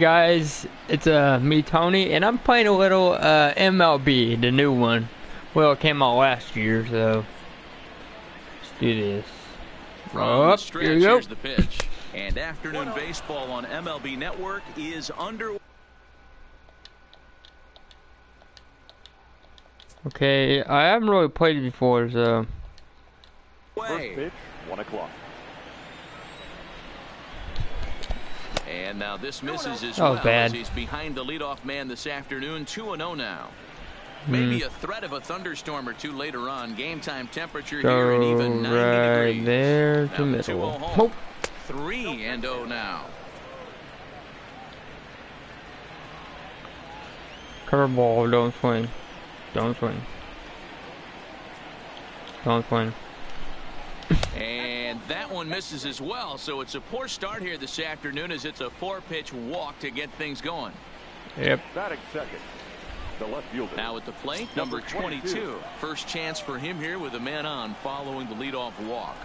Guys, it's me Tony, and I'm playing a little MLB, the new one. Well, it came out last year, so let's do this. From the stretch, here's the pitch. And afternoon baseball on MLB Network is under. Okay, I haven't really played it before, so. First pitch, 1 o'clock. And now this misses as well bad. as he's behind the leadoff man this afternoon. 2-0 now. Maybe a threat of a thunderstorm or two later on. Game time temperature here at even 90 right degrees. there to Now middle. 2-0 home. 3-0 now. Curveball, don't swing. Don't swing. Don't swing. And that one misses as well, so it's a poor start here this afternoon as it's a 4-pitch walk to get things going. Yep. Batting second, the left fielder. Now at the plate, number 22. First chance for him here with a man on following the leadoff walk.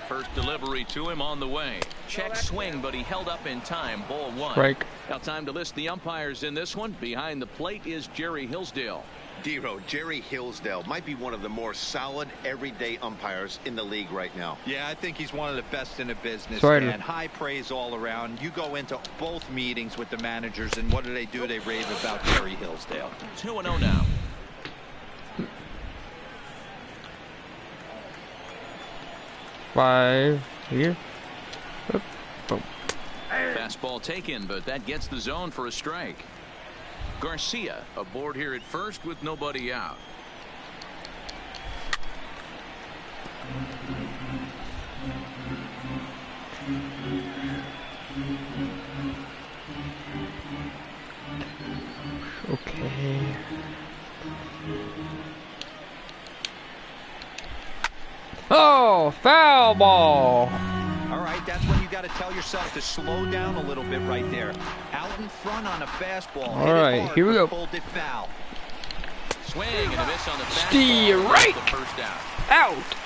First delivery to him on the way. Check swing, but he held up in time. Ball 1. Strike. Now time to list the umpires in this one. Behind the plate is Jerry Hillsdale. Dero, Jerry Hillsdale might be one of the more solid everyday umpires in the league right now. Yeah, I think he's one of the best in the business, Sorry. and high praise all around. You go into both meetings with the managers, and what do? They rave about Jerry Hillsdale. 2-0 now. Five here. Oop, boom. Fastball taken, but that gets the zone for a strike. Garcia aboard here at first with nobody out. Okay. Oh, foul ball. All right, that's when you got to tell yourself to slow down a little bit right there. Out in front on a fastball. All right, here we go. Pulled it foul. Swing and a miss on the fastball. Strike. The first out. Out.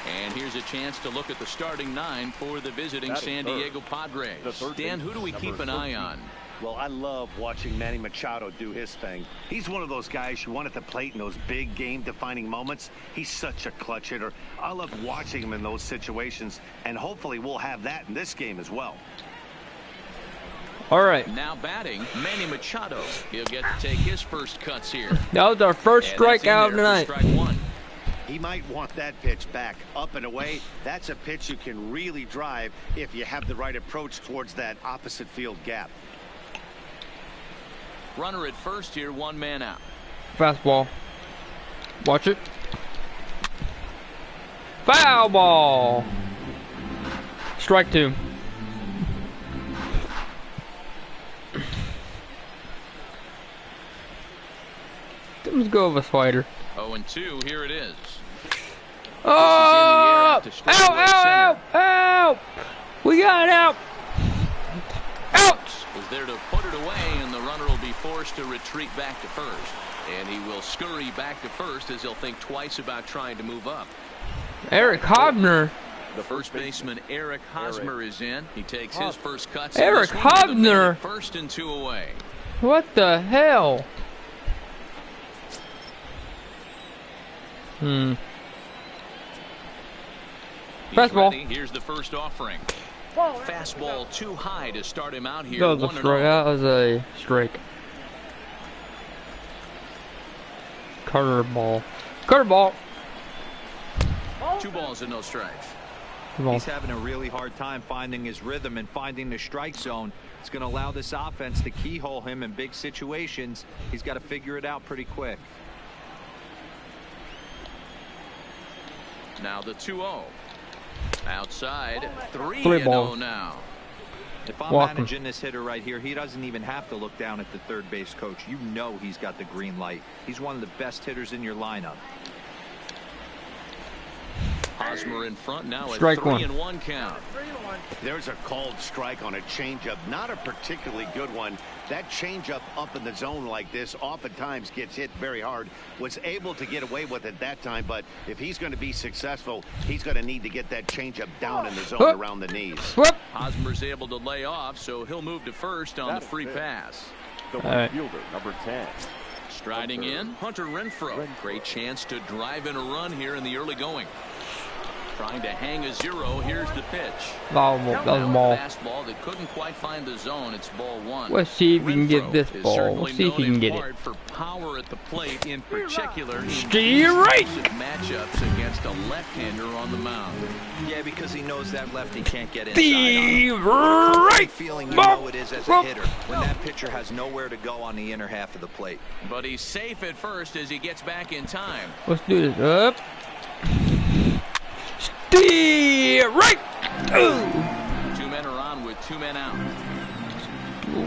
And here's a chance to look at the starting 9 for the visiting San Diego Padres. Dan, who do we keep an eye on? Well, I love watching Manny Machado do his thing. He's one of those guys you want at the plate in those big game-defining moments. He's such a clutch hitter. I love watching him in those situations, and hopefully we'll have that in this game as well. All right. Now batting, Manny Machado. He'll get to take his first cuts here. That was our first strikeout of the night. Strike 1. He might want that pitch back up and away. That's a pitch you can really drive if you have the right approach towards that opposite field gap. Runner at first here, 1 man out. Fastball. Watch it. Foul ball. Strike 2. Let's go with a slider. 0-2, here it is. Oh! Out! We got it out! Out! Is there to put it away, and the runner will be forced to retreat back to first. And he will scurry back to first as he'll think twice about trying to move up. Eric Hobner. The first baseman, Eric Hosmer, is in. He takes his first cuts. Eric Hobner. First and 2 away. What the hell? Fastball. Here's the first offering. Fastball too high to start him out here. That was a strike. That was a strike. Curveball. 2 balls and no strikes. He's having a really hard time finding his rhythm and finding the strike zone. It's going to allow this offense to keyhole him in big situations. He's got to figure it out pretty quick. Now the 2-0. Outside, 3-0 now. If I'm managing this hitter right here, he doesn't even have to look down at the third base coach. You know he's got the green light. He's one of the best hitters in your lineup. Hosmer in front now at Strike 3-1 count. There's a called strike on a changeup, not a particularly good one. That changeup up in the zone like this oftentimes gets hit very hard. Was able to get away with it that time, but if he's going to be successful, he's going to need to get that changeup down in the zone around the knees. Whoop. Hosmer's able to lay off, so he'll move to first on the free pass. The All right. fielder, number 10. Striding in, Hunter Renfroe. Great chance to drive in a run here in the early going. Trying to hang a 0. Here's the pitch. That was a ball. Fastball that couldn't quite find the zone. It's ball 1. Let's see if we can get Renfroe this is ball. certainly Let's see if he known can get in it. part for power at the plate, in particular in Steer right. matchups against a left-hander on the mound. Yeah, because he knows that lefty can't get inside. Steer Right right. feeling you know it is as a hitter when that pitcher has nowhere to go on the inner half of the plate. But he's safe at first as he gets back in time. Let's do this. Up. Steer right. Ooh. 2 men are on with 2 men out.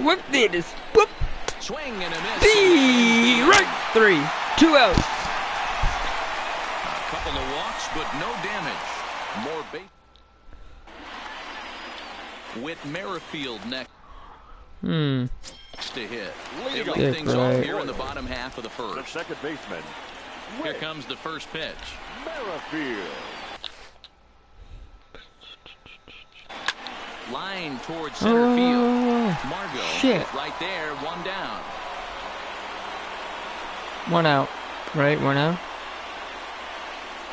What did this? Whoop. Swing and a miss. Steer right. 3. 2 outs. A couple of walks, but no damage. More bait. With Merrifield next to hit. They lead That's things off right. here in the bottom half of the The first. second baseman. Here comes the first pitch. Merrifield. Line towards center field. Margot shit. right there, 1 down. 1 out. Right, 1 out.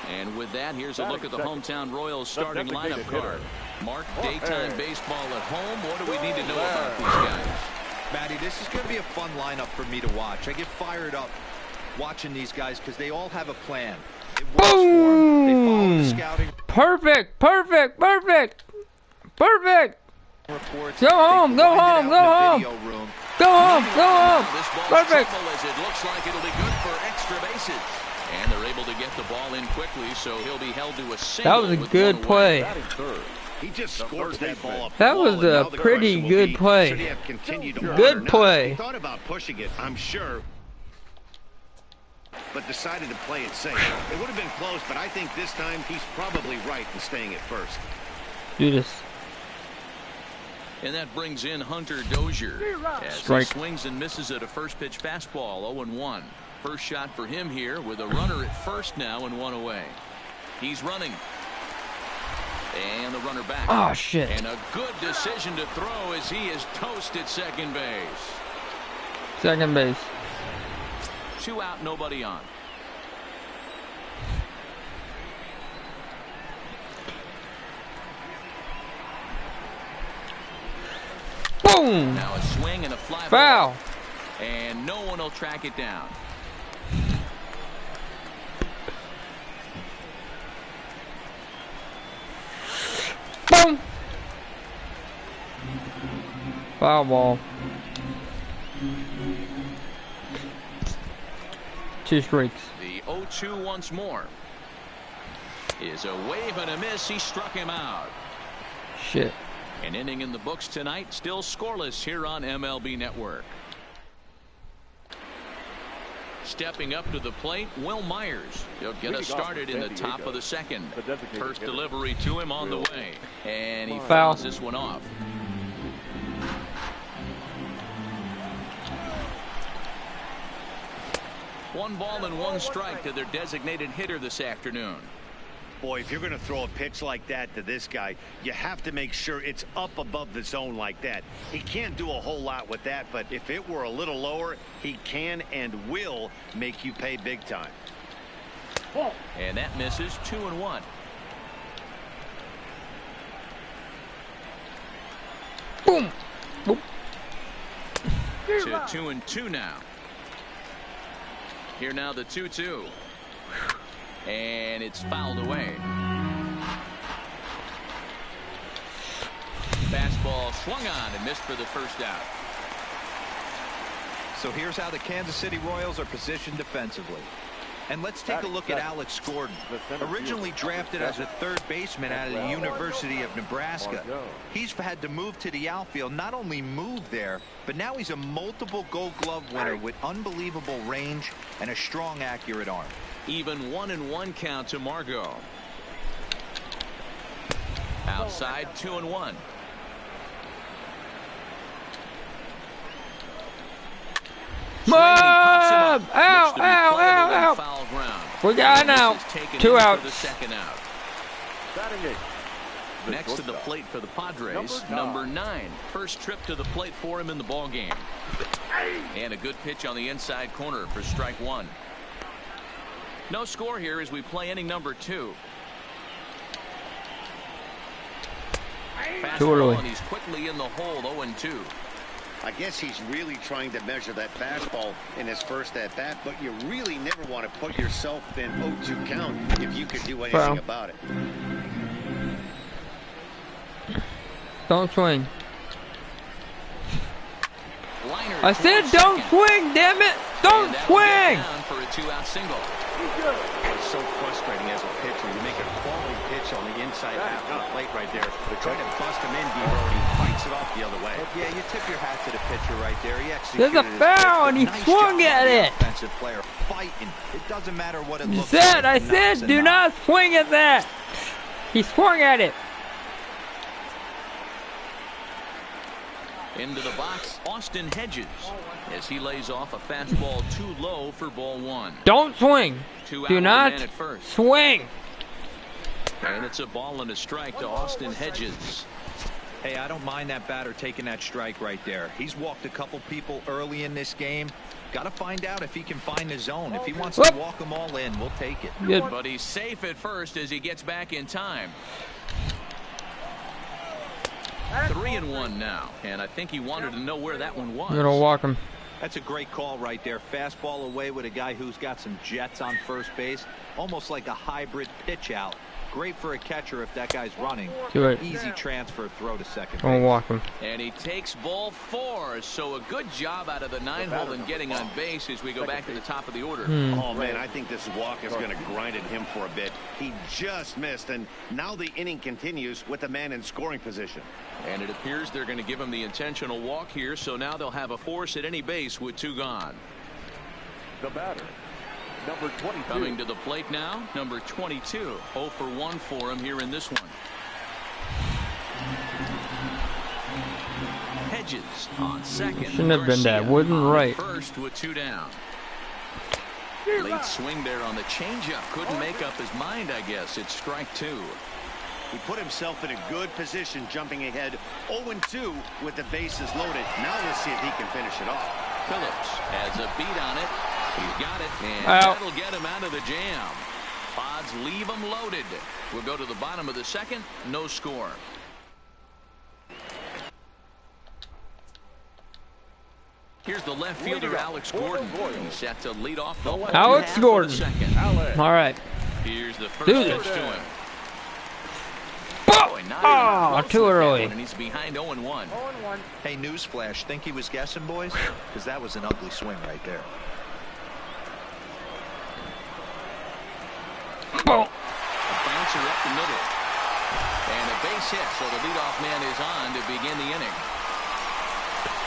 And with that, here's a look at the hometown Royals starting lineup card. Mark, daytime baseball at home. What do we need to know about these guys? Matty, this is going to be a fun lineup for me to watch. I get fired up watching these guys because they all have a plan. It works for them. They follow the scouting Perfect. Perfect. Perfect. Perfect. reports. Go home, They go grind home, it out go in the home. video room. Go home. Go home. This ball's Perfect. triple as it looks like it'll be good for extra bases. And they're able to get the ball in quickly, so he'll be held to a single. That was a with good 1 away. play. Batting third. He just scores that ball up. That the was wall, and a now the pretty question will good be, play. should he have continued to Good run or not? play. He thought about pushing it, I'm sure, but decided to play it safe. It would have been close, but I think this time he's probably right in staying at first. Do this. And that brings in Hunter Dozier as Strike. he swings and misses at a first pitch fastball. 0-1. First shot for him here with a runner at first now and 1 away. He's running. And the runner back. Oh, shit. And a good decision to throw as he is toast at second base. Second base. 2 out, nobody on. Boom. Now a swing and a fly Foul. ball. And no one will track it down. Boom. Foul ball. 2 strikes. The 0-2 once more. Is a wave and a miss. He struck him out. Shit. An inning in the books tonight, still scoreless here on MLB Network. Stepping up to the plate, Will Myers. He'll get us started in the top of the second. First delivery to him on the way. And he Foul. fouls this one off. One ball and 1 strike to their designated hitter this afternoon. Boy, if you're going to throw a pitch like that to this guy, you have to make sure it's up above the zone like that. He can't do a whole lot with that, but if it were a little lower, he can and will make you pay big time. And that misses. 2-1. Boom. Boom. To 2-2 now. Here now the 2-2. And it's fouled away. Fastball swung on and missed for the first out. So here's how the Kansas City Royals are positioned defensively. And let's take a look at Alex Gordon. Originally drafted as a third baseman out of the University of Nebraska. He's had to move to the outfield, not only move there, but now he's a multiple Gold Glove winner with unbelievable range and a strong, accurate arm. Even 1-1 count to Margot. Outside 2-1. Mom! Ow, ow, ow, ow. We got an out. 2 outs. The second out. Batting eighth. Next to the plate for the Padres, number 9. First trip to the plate for him in the ball game. And a good pitch on the inside corner for strike 1. No score here as we play inning number 2. Too early. And he's quickly in the hole, 0-2. I guess he's really trying to measure that fastball in his first at bat, but you really never want to put yourself in 0-2 count if you could do anything about it. Don't swing. Liner I said don't swing, damn it! Don't swing! For a 2-out single. It's so frustrating as a pitcher. You make a quality pitch on the inside half of the plate right there. But try to bust him in, D-Road, and he fights it off the other way. Yeah, you tip your hat to the pitcher right there. He executed There's a foul and he swung at it. Offensive player fighting. It doesn't matter what it looks Said, like. I said, do not swing at that. He swung at it. Into the box, Austin Hedges, as he lays off a fastball too low for ball 1. Don't swing. 2 out Do with not the man at first. swing. And it's a ball and a strike to Austin Hedges. Hey, I don't mind that batter taking that strike right there. He's walked a couple people early in this game. Got to find out if he can find the zone. If he wants to walk them all in, we'll take it. Good. But he's safe at first as he gets back in time. 3-1 now, and I think he wanted to know where that one was. I'm gonna walk him. That's a great call right there. Fastball away with a guy who's got some jets on first base. Almost like a hybrid pitch out. Great for a catcher if that guy's running. Do it. Easy transfer throw to second I'm gonna base. walk him. And he takes ball 4, so a good job out of the 9-hole in getting on base as we go back to the top of the order. Oh, man, I think this walk is going to grind at him for a bit. He just missed, and now the inning continues with the man in scoring position. And it appears they're going to give him the intentional walk here, so now they'll have a force at any base with 2 gone. The batter, number 22. Coming to the plate now, number 22. 0 for 1 for him here in this one. Hedges on second. Shouldn't have been that. Garcia Wasn't on right. First with 2 down. Late swing there on the changeup. Couldn't make up his mind, I guess. It's strike 2. He put himself in a good position jumping ahead 0-2 with the bases loaded. Now let's see if he can finish it off. Phillips has a beat on it. He's got it, and Out. that'll get him out of the jam. Pods leave him loaded. We'll go to the bottom of the second. No score. Here's the left fielder, Alex Gordon. He's set to lead off the Alex half of Gordon. the second. All right. Here's the first Do pitch this. to him. Oh, Boy, not even close too with that early. one, and he's behind 0-1. Hey, newsflash. Think he was guessing, boys? Because that was an ugly swing right there. Oh. A bouncer up the middle. And a base hit, so the leadoff man is on to begin the inning.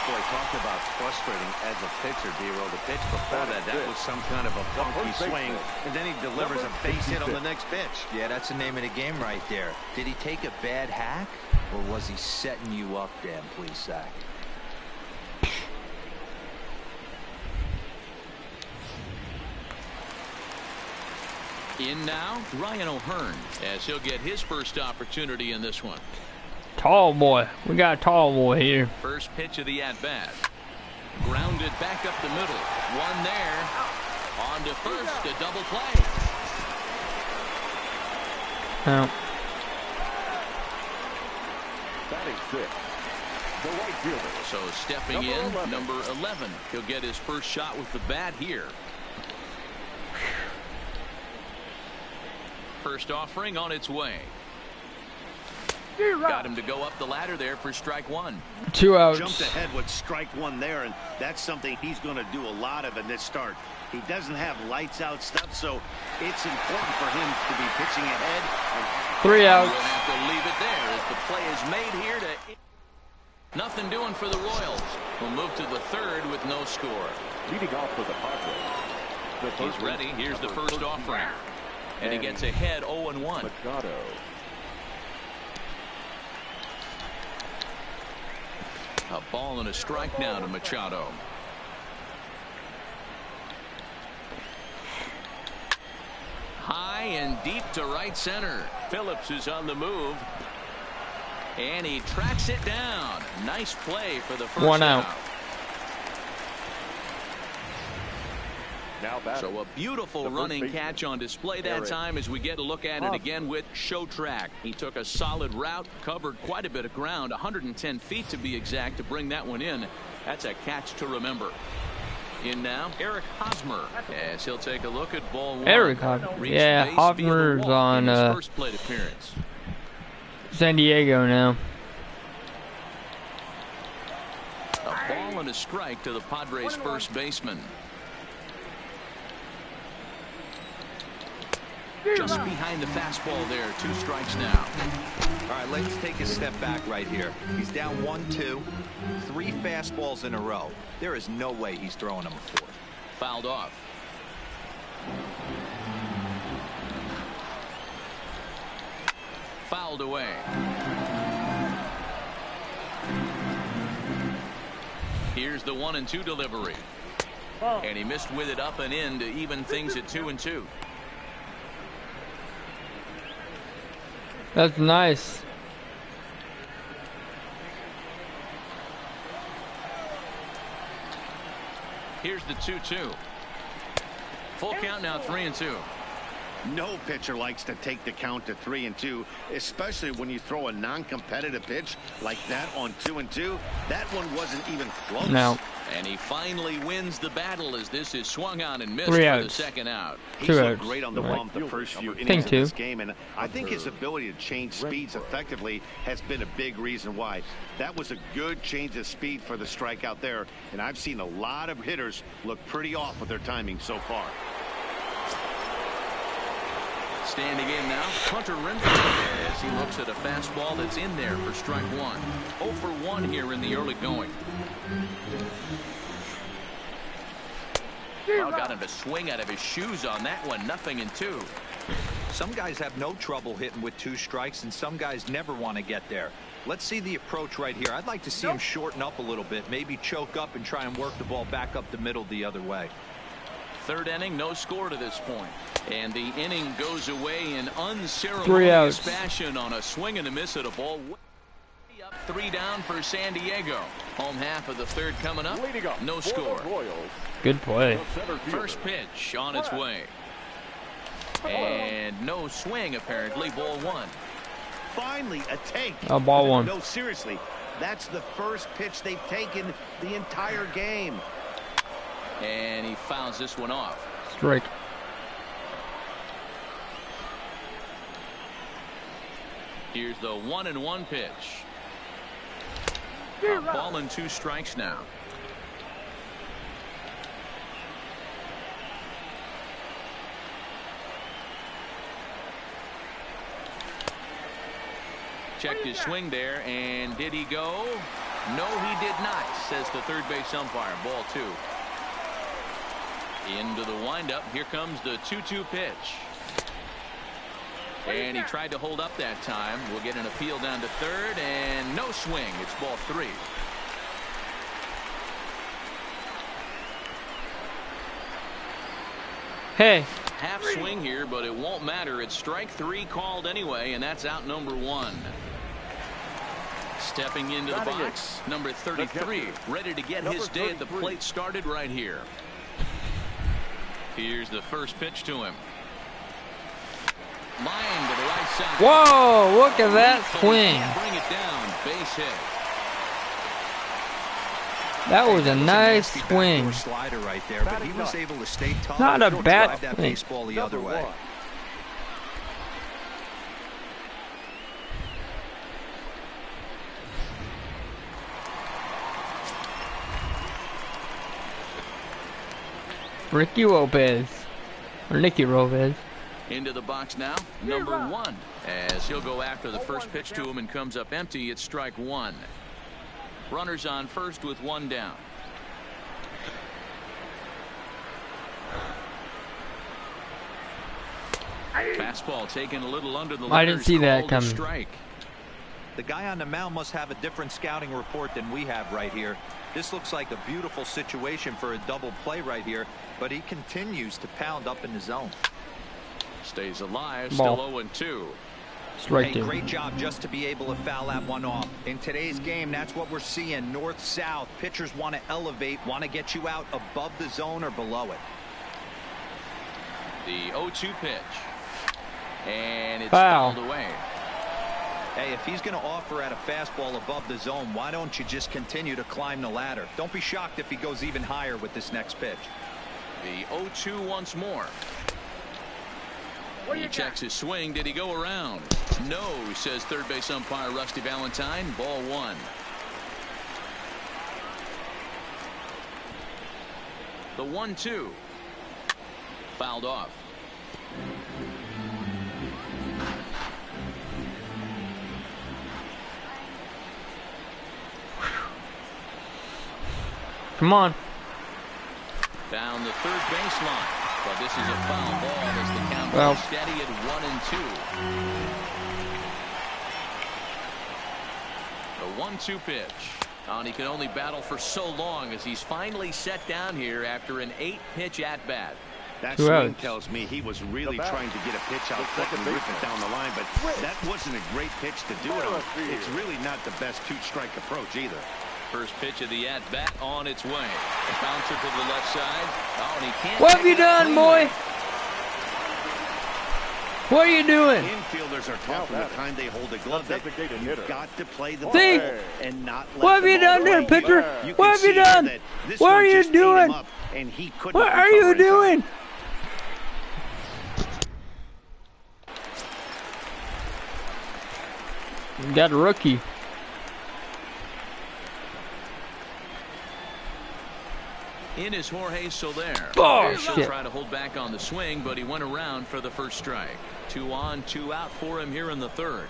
Boy, talk about frustrating as a pitcher, D-Roll. The pitch before that was some kind of a funky swing, and then he delivers a base hit on the next pitch. Yeah, that's the name of the game right there. Did he take a bad hack, or was he setting you up, Dan Plesac? In now, Ryan O'Hearn, as he'll get his first opportunity in this one. Tall boy. We got a tall boy here. First pitch of the at-bat. Grounded back up the middle. One there. On to first, a double play. Out. Batting 6. The right fielder. So stepping in, number 11. He'll get his first shot with the bat here. First offering on its way. Got him to go up the ladder there for strike 1. 2 outs. Jumped ahead with strike 1 there, and that's something he's going to do a lot of in this start. He doesn't have lights out stuff, so it's important for him to be pitching ahead. 3 outs. We'll have to leave it there as the play is made here to... Nothing doing for the Royals. We'll move to the third with no score. Leading off for the Padres. He's ready. Here's the first offering. And he gets ahead 0-1. Machado. A ball and a strike now to Machado. High and deep to right center. Phillips is on the move. And he tracks it down. Nice play for the first One out. So a beautiful running catch on display that time as we get a look at it again with Showtrack. He took a solid route, covered quite a bit of ground, 110 feet to be exact, to bring that one in. That's a catch to remember. In now, Eric Hosmer, as he'll take a look at ball one. Eric Hosmer. Yeah, Hosmer's on first plate appearance. San Diego now. A ball and a strike to the Padres first baseman. Just behind the fastball there. 2 strikes now. All right, let's take a step back right here. He's down 1-2, 3 fastballs in a row. There is no way he's throwing them a 4th. Fouled off. Fouled away. Here's the 1-2 delivery. And he missed with it up and in to even things at 2-2. That's nice. Here's the 2-2. Full count now, 3-2. No pitcher likes to take the count to 3-2, especially when you throw a non-competitive pitch like that on 2-2. That one wasn't even close. No. And he finally wins the battle as this is swung on and missed 3 for outs. the second out. He's looked great on the bump the first few innings of this game, and I think his ability to change speeds effectively has been a big reason why. That was a good change of speed for the strikeout there, and I've seen a lot of hitters look pretty off with their timing so far. Standing in now, Hunter Renfroe, as he looks at a fastball that's in there for strike 1. 0 for 1 here in the early going. Well, got him to swing out of his shoes on that one. 0-2. Some guys have no trouble hitting with 2 strikes, and some guys never want to get there. Let's see the approach right here. I'd like to see him shorten up a little bit, maybe choke up and try and work the ball back up the middle the other way. 3rd inning, no score to this point. And the inning goes away in 3 unceremonious outs. fashion on a swing and a miss at a ball. Way up, 3 down for San Diego. Home half of the 3rd coming up. No score. Good play. First pitch on its way. And no swing apparently. Ball 1. Finally, a take. Ball 1. No, seriously. That's the first pitch they've taken the entire game. And he fouls this one off. Strike. Here's the 1-1 pitch. A ball and 2 strikes now. Checked his swing there, and did he go? No, he did not, says the 3rd base umpire. Ball 2. Into the windup. Here comes the 2-2 pitch. And he tried to hold up that time. We'll get an appeal down to 3rd, and no swing. It's ball 3. Hey. Half swing here, but it won't matter. It's strike 3 called anyway, and that's out number 1. Stepping into the box, number 33, ready to get his day at the plate started right here. Here's the first pitch to him. Line to the right side. Whoa, look at that swing. Bring it down, base hit. That was a nice swing. Slider right there, but he was able to stay tough. Not a and bad drive that swing. baseball the other way. Ricky Lopez. Or Nicky Lopez. Into the box now, number 1. As he'll go after the first pitch to him and comes up empty, it's strike 1. Runners on first with 1 down. Fastball taken a little under the letters. I didn't see that called a coming. strike. The guy on the mound must have a different scouting report than we have right here. This looks like a beautiful situation for a double play right here, but he continues to pound up in the zone. Stays alive, Ball. still 0-2. Right Hey, there. great job just to be able to foul that one off. In today's game, that's what we're seeing. North-south. Pitchers want to elevate, want to get you out above the zone or below it. The 0-2 pitch. And it's Foul. fouled away. Hey, if he's going to offer at a fastball above the zone, why don't you just continue to climb the ladder? Don't be shocked if he goes even higher with this next pitch. The 0-2 once more. He checks his swing. Did he go around? No, says third base umpire Rusty Valentine. Ball 1. The 1-2. Fouled off. Come on. Down the third baseline. But this is a foul ball as the count Well. is steady at 1-2. The 1-2 pitch. And he can only battle for so long as he's finally set down here after an 8-pitch at-bat. That Two swing outs. tells me he was really trying to get a pitch out quick and rip it down the line, but that wasn't a great pitch to do it on. It's really not the best two-strike approach either. First pitch of the at-bat on its way. A bouncer to the left side. Oh, and he can't. What have take you it done, cleanly. boy? What are you doing? Infielders are taught from the time they hold a glove that you've got to play the See? ball and not let What have the you ball done there, roll. pitcher? You What can have you see here done? that this What one are you just ate him doing? up, and he couldn't What are you recover in time. doing? You got a rookie. In is Jorge Soler. Oh, He'll shit. try to hold back on the swing, but he went around for the first strike. 2 on, 2 out for him here in the third.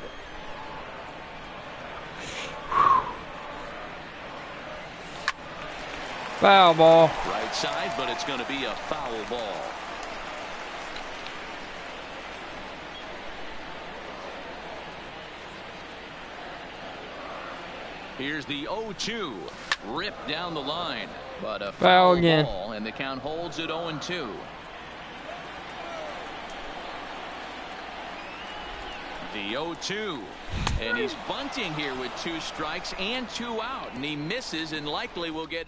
Foul ball. Right side, but it's going to be a foul ball. Here's the 0-2. Ripped down the line. But a foul again. ball, and the count holds at 0-2. The 0-2. And he's bunting here with 2 strikes and 2 out. And he misses and likely will get...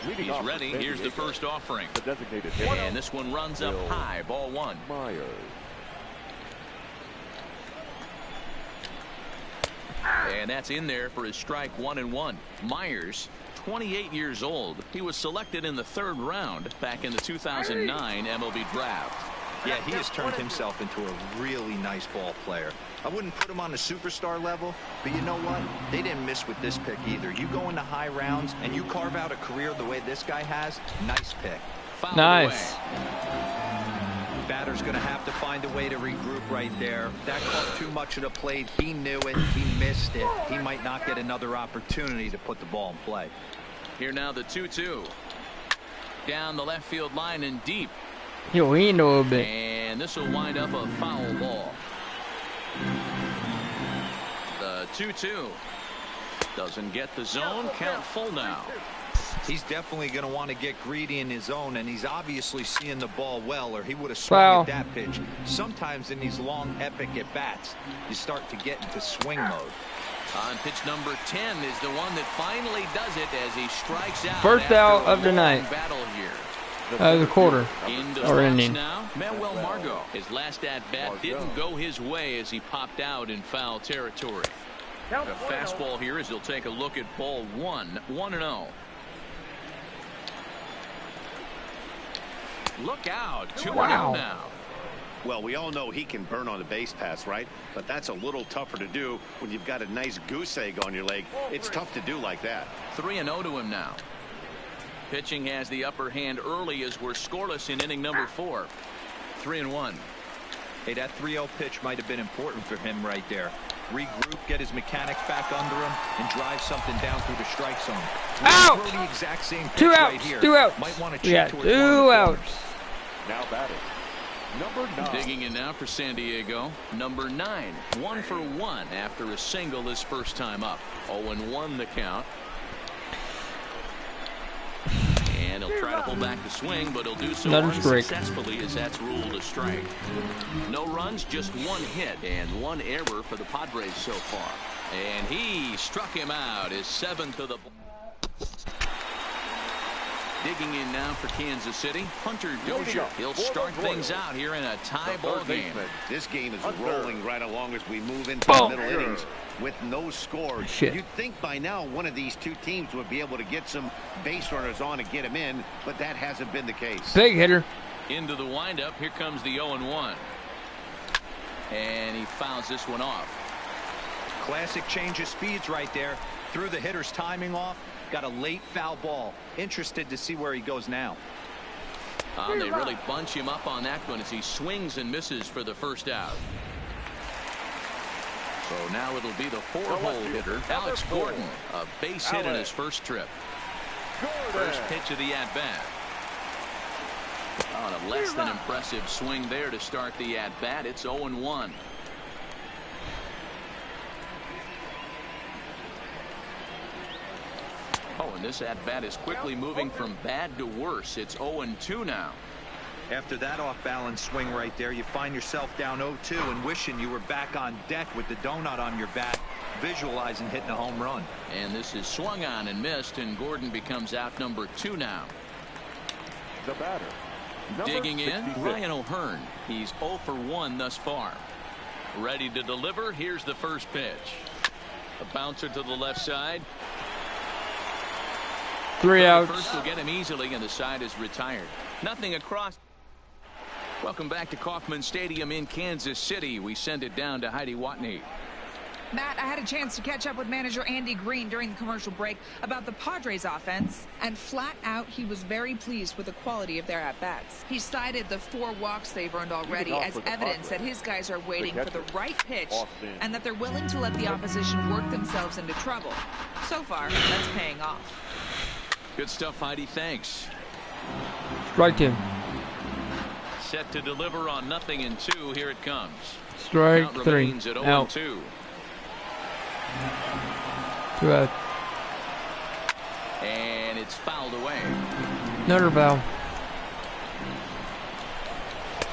Leading He's off ready. for San Here's the Diego, first offering. the designated hitter, And this one runs up Bill high. Ball 1. Myers. And that's in there for his strike 1-1. Myers, 28 years old. He was selected in the 3rd round back in the 2009 MLB draft. Yeah, he has turned himself into a really nice ball player. I wouldn't put him on the superstar level, but you know what? They didn't miss with this pick either. You go into high rounds and you carve out a career the way this guy has, nice pick. Fouled Nice. away. Batter's going to have to find a way to regroup right there. That caught too much of the plate. He knew it. He missed it. He might not get another opportunity to put the ball in play. Here now the 2-2. Down the left field line and deep. He'll lean a little bit. And this will wind up a foul ball. The 2-2. Doesn't get the zone. Count full now. He's definitely going to want to get greedy in his zone, and he's obviously seeing the ball well, or he would have Foul. swung at that pitch. Sometimes in these long, epic at-bats, you start to get into swing mode. On pitch number 10 is the one that finally does it as he strikes out. First after out a of the long night. Battle here. The quarter. Into Or the inning. now, Manuel Margot. His last at-bat didn't go his way as he popped out in foul territory. A fastball here as he'll take a look at ball 1. 1-0. Look out. 2-0 Wow. now. Well, we all know he can burn on the base pass, right? But that's a little tougher to do when you've got a nice goose egg on your leg. It's tough to do like that. 3-0 to him now. Pitching has the upper hand early as we're scoreless in inning number 4. 3-1. Hey, that 3-0 pitch might have been important for him right there. Regroup, get his mechanics back under him, and drive something down through the strike zone. Out! Throw the exact same pitch 2 outs. right here. 2 outs. Might want to We got check towards one of 2 the outs. corners. Now batting, Number 9. Digging in now for San Diego, number 9. 1 for 1 after a single his first time up. 0-1 the count. And he'll try to pull back the swing, but he'll do so unsuccessfully as that's ruled a strike. No runs, just 1 hit and 1 error for the Padres so far. And he struck him out, his 7th of the... Digging in now for Kansas City, Hunter Dozier. He'll start things out here in a tie ball game. This game is rolling right along as we move into the middle innings with no score. You'd think by now one of these two teams would be able to get some base runners on and get him in, but that hasn't been the case. Big hitter. Into the windup, here comes the 0-1. And he fouls this one off. Classic change of speeds right there. Threw the hitter's timing off. Got a late foul ball. Interested to see where he goes now. They really bunch him up on that one as he swings and misses for the first out. So now it'll be the 4-hole hitter, Alex Gordon. A base hit in his first trip. First pitch of the at-bat. On a less than impressive swing there to start the at-bat. It's 0-1. Oh, and this at-bat is quickly moving from bad to worse. It's 0-2 now. After that off-balance swing right there, you find yourself down 0-2 and wishing you were back on deck with the donut on your bat, visualizing hitting a home run. And this is swung on and missed, and Gordon becomes out number 2 now. The batter. Digging in, Ryan O'Hearn. He's 0 for 1 thus far. Ready to deliver. Here's the first pitch. A bouncer to the left side. 3 outs. First will get him easily, and the side is retired. Nothing across. Welcome back to Kauffman Stadium in Kansas City. We send it down to Heidi Watney. Matt, I had a chance to catch up with manager Andy Green during the commercial break about the Padres offense, and flat out he was very pleased with the quality of their at-bats. He cited the 4 walks they've earned already as evidence that his guys are waiting for the right pitch and that they're willing to let the opposition work themselves into trouble. So far, that's paying off. Good stuff, Heidi. Thanks. Strike him. Set to deliver on 0-2. Here it comes. Strike Count 3. remains at 0-2. 2 out. And it's fouled away. Another foul.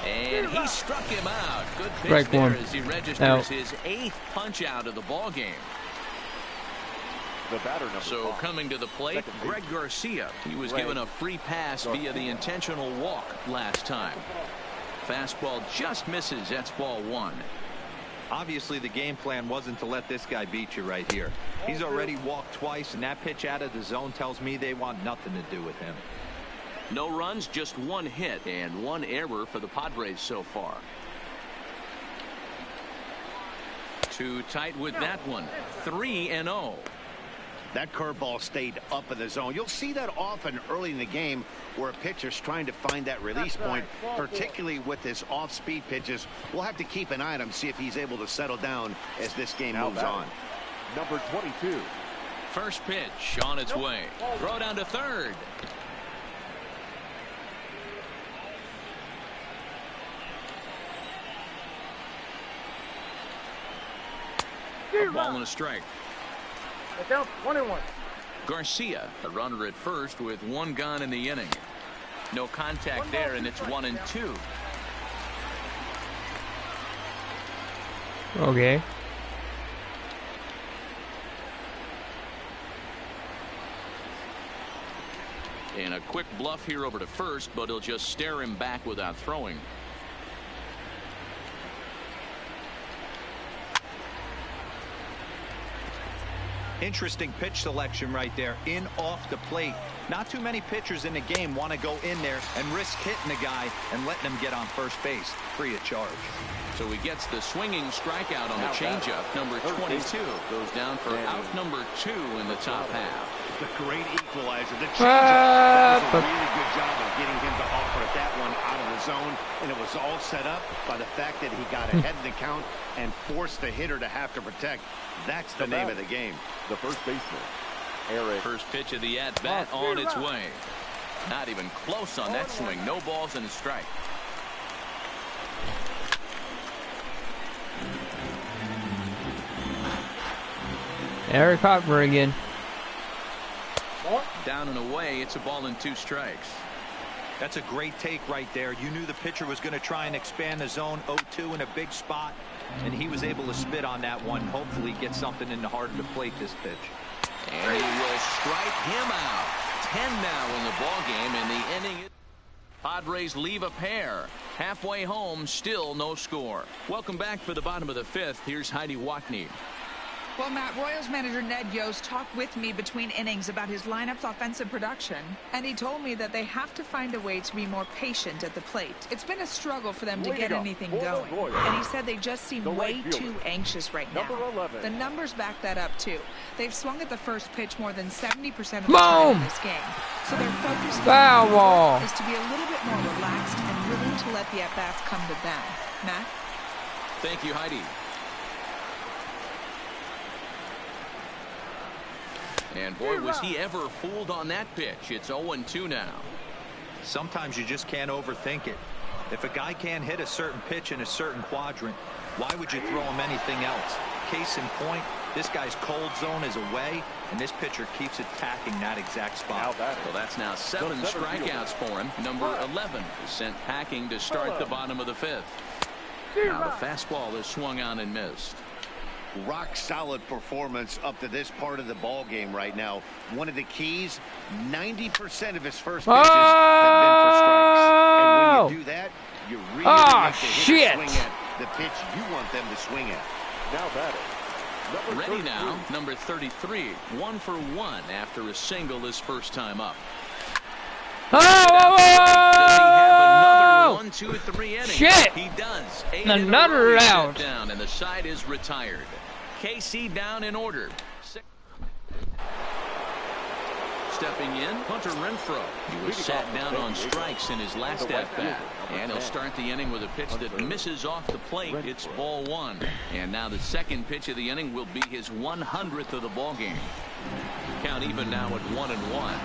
And he struck him out. Good pitch Strike there 1. as he registers his 8th punch out of the ball game. The batter number So 5. coming to the plate, Greg Garcia. He was given a free pass via the intentional walk last time. Fastball just misses. That's ball 1. Obviously, the game plan wasn't to let this guy beat you right here. He's already walked twice, and that pitch out of the zone tells me they want nothing to do with him. No runs, just 1 hit and 1 error for the Padres so far. Too tight with that one. 3-0. That curveball stayed up in the zone. You'll see that often early in the game where a pitcher's trying to find that release point, particularly with his off-speed pitches. We'll have to keep an eye on him, see if he's able to settle down as this game moves on. Number 22. First pitch on its way. Throw down to third. A ball and a strike. Count 1-1. Garcia, a runner at first with 1 gone in the inning. No contact there, and it's 1-2. Okay. And a quick bluff here over to first, but he'll just stare him back without throwing. Interesting pitch selection right there, in off the plate. Not too many pitchers in the game want to go in there and risk hitting a guy and letting him get on first base free of charge. So he gets the swinging strikeout on the changeup. Number 22 goes down for out number 2 in the top half. The great equalizer. The changeup does a really good job of getting him to offer that one out of the zone, and it was all set up by the fact that he got ahead of the count and forced the hitter to have to protect. That's the name of the game. The first baseman, Eric. First pitch of the at-bat on its way. Not even close on that swing. No balls and a strike. Eric Hopper again. Down and away, it's a ball and 2 strikes. That's a great take right there. You knew the pitcher was going to try and expand the zone 0-2 in a big spot, and he was able to spit on that one. Hopefully get something in the heart of the plate this pitch. And he will strike him out. 10 now in the ball game, and the inning. Padres leave a pair. Halfway home, still no score. Welcome back for the bottom of the 5th. Here's Heidi Watney. Well, Matt, Royals manager Ned Yost talked with me between innings about his lineup's offensive production, and he told me that they have to find a way to be more patient at the plate. It's been a struggle for them to get anything going, and he said they just seem way too anxious right now. The numbers back that up, too. They've swung at the first pitch more than 70% of the time in this game, so their focus is to be a little bit more relaxed and willing to let the at-bats come to them. Matt? Thank you, Heidi. And boy, was he ever fooled on that pitch. It's 0-2 now. Sometimes you just can't overthink it. If a guy can't hit a certain pitch in a certain quadrant, why would you throw him anything else? Case in point, this guy's cold zone is away, and this pitcher keeps attacking that exact spot. Well, that's now 7 strikeouts for him. Number 11 is sent packing to start the bottom of the 5th. Now the fastball is swung on and missed. Rock solid performance up to this part of the ball game right now. One of the keys, 90% of his first pitches have been for strikes. And when you do that, you really have to hit a swing at the pitch you want them to swing at. Now batting. Ready now, number 33, 1 for 1 after a single his first time up. Does he have another 1, 2, 3 innings? He does. Another out. Down, and the side is retired. KC down in order. Stepping in, Hunter Renfroe. He was sat down on strikes in his last at-bat. And he'll start the inning with a pitch that misses off the plate. It's ball 1. And now the second pitch of the inning will be his 100th of the ball game. Count even now at 1-1.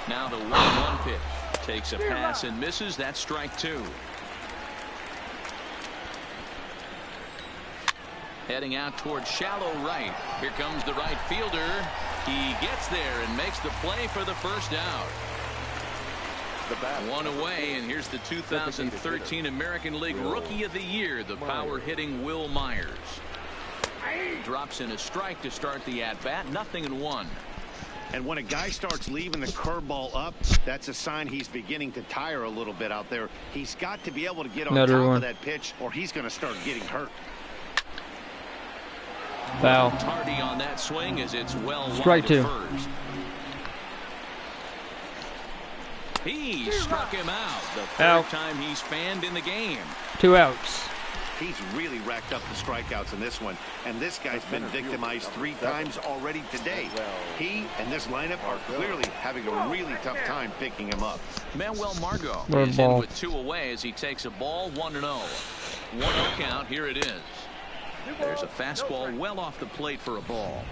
Now the 1-1 pitch. Takes a pass and misses. That's strike 2. Heading out towards shallow right. Here comes the right fielder. He gets there and makes the play for the first out. 1 away, and here's the 2013 American League Rookie of the Year, the power-hitting Will Myers. Drops in a strike to start the at-bat. 0-1. And when a guy starts leaving the curveball up, that's a sign he's beginning to tire a little bit out there. He's got to be able to get on top of that pitch, or he's going to start getting hurt. Foul. Tardy on that swing as it's well strike 2. First. He struck him out the third time he's fanned in the game. 2 outs. He's really racked up the strikeouts in this one, and this guy's been victimized 3 times already today. He and this lineup are clearly having a really tough time picking him up. Manuel Margot is in with 2 away as he takes a ball. 1-0. 1-0 count. Here it is. There's a fastball well off the plate for a ball.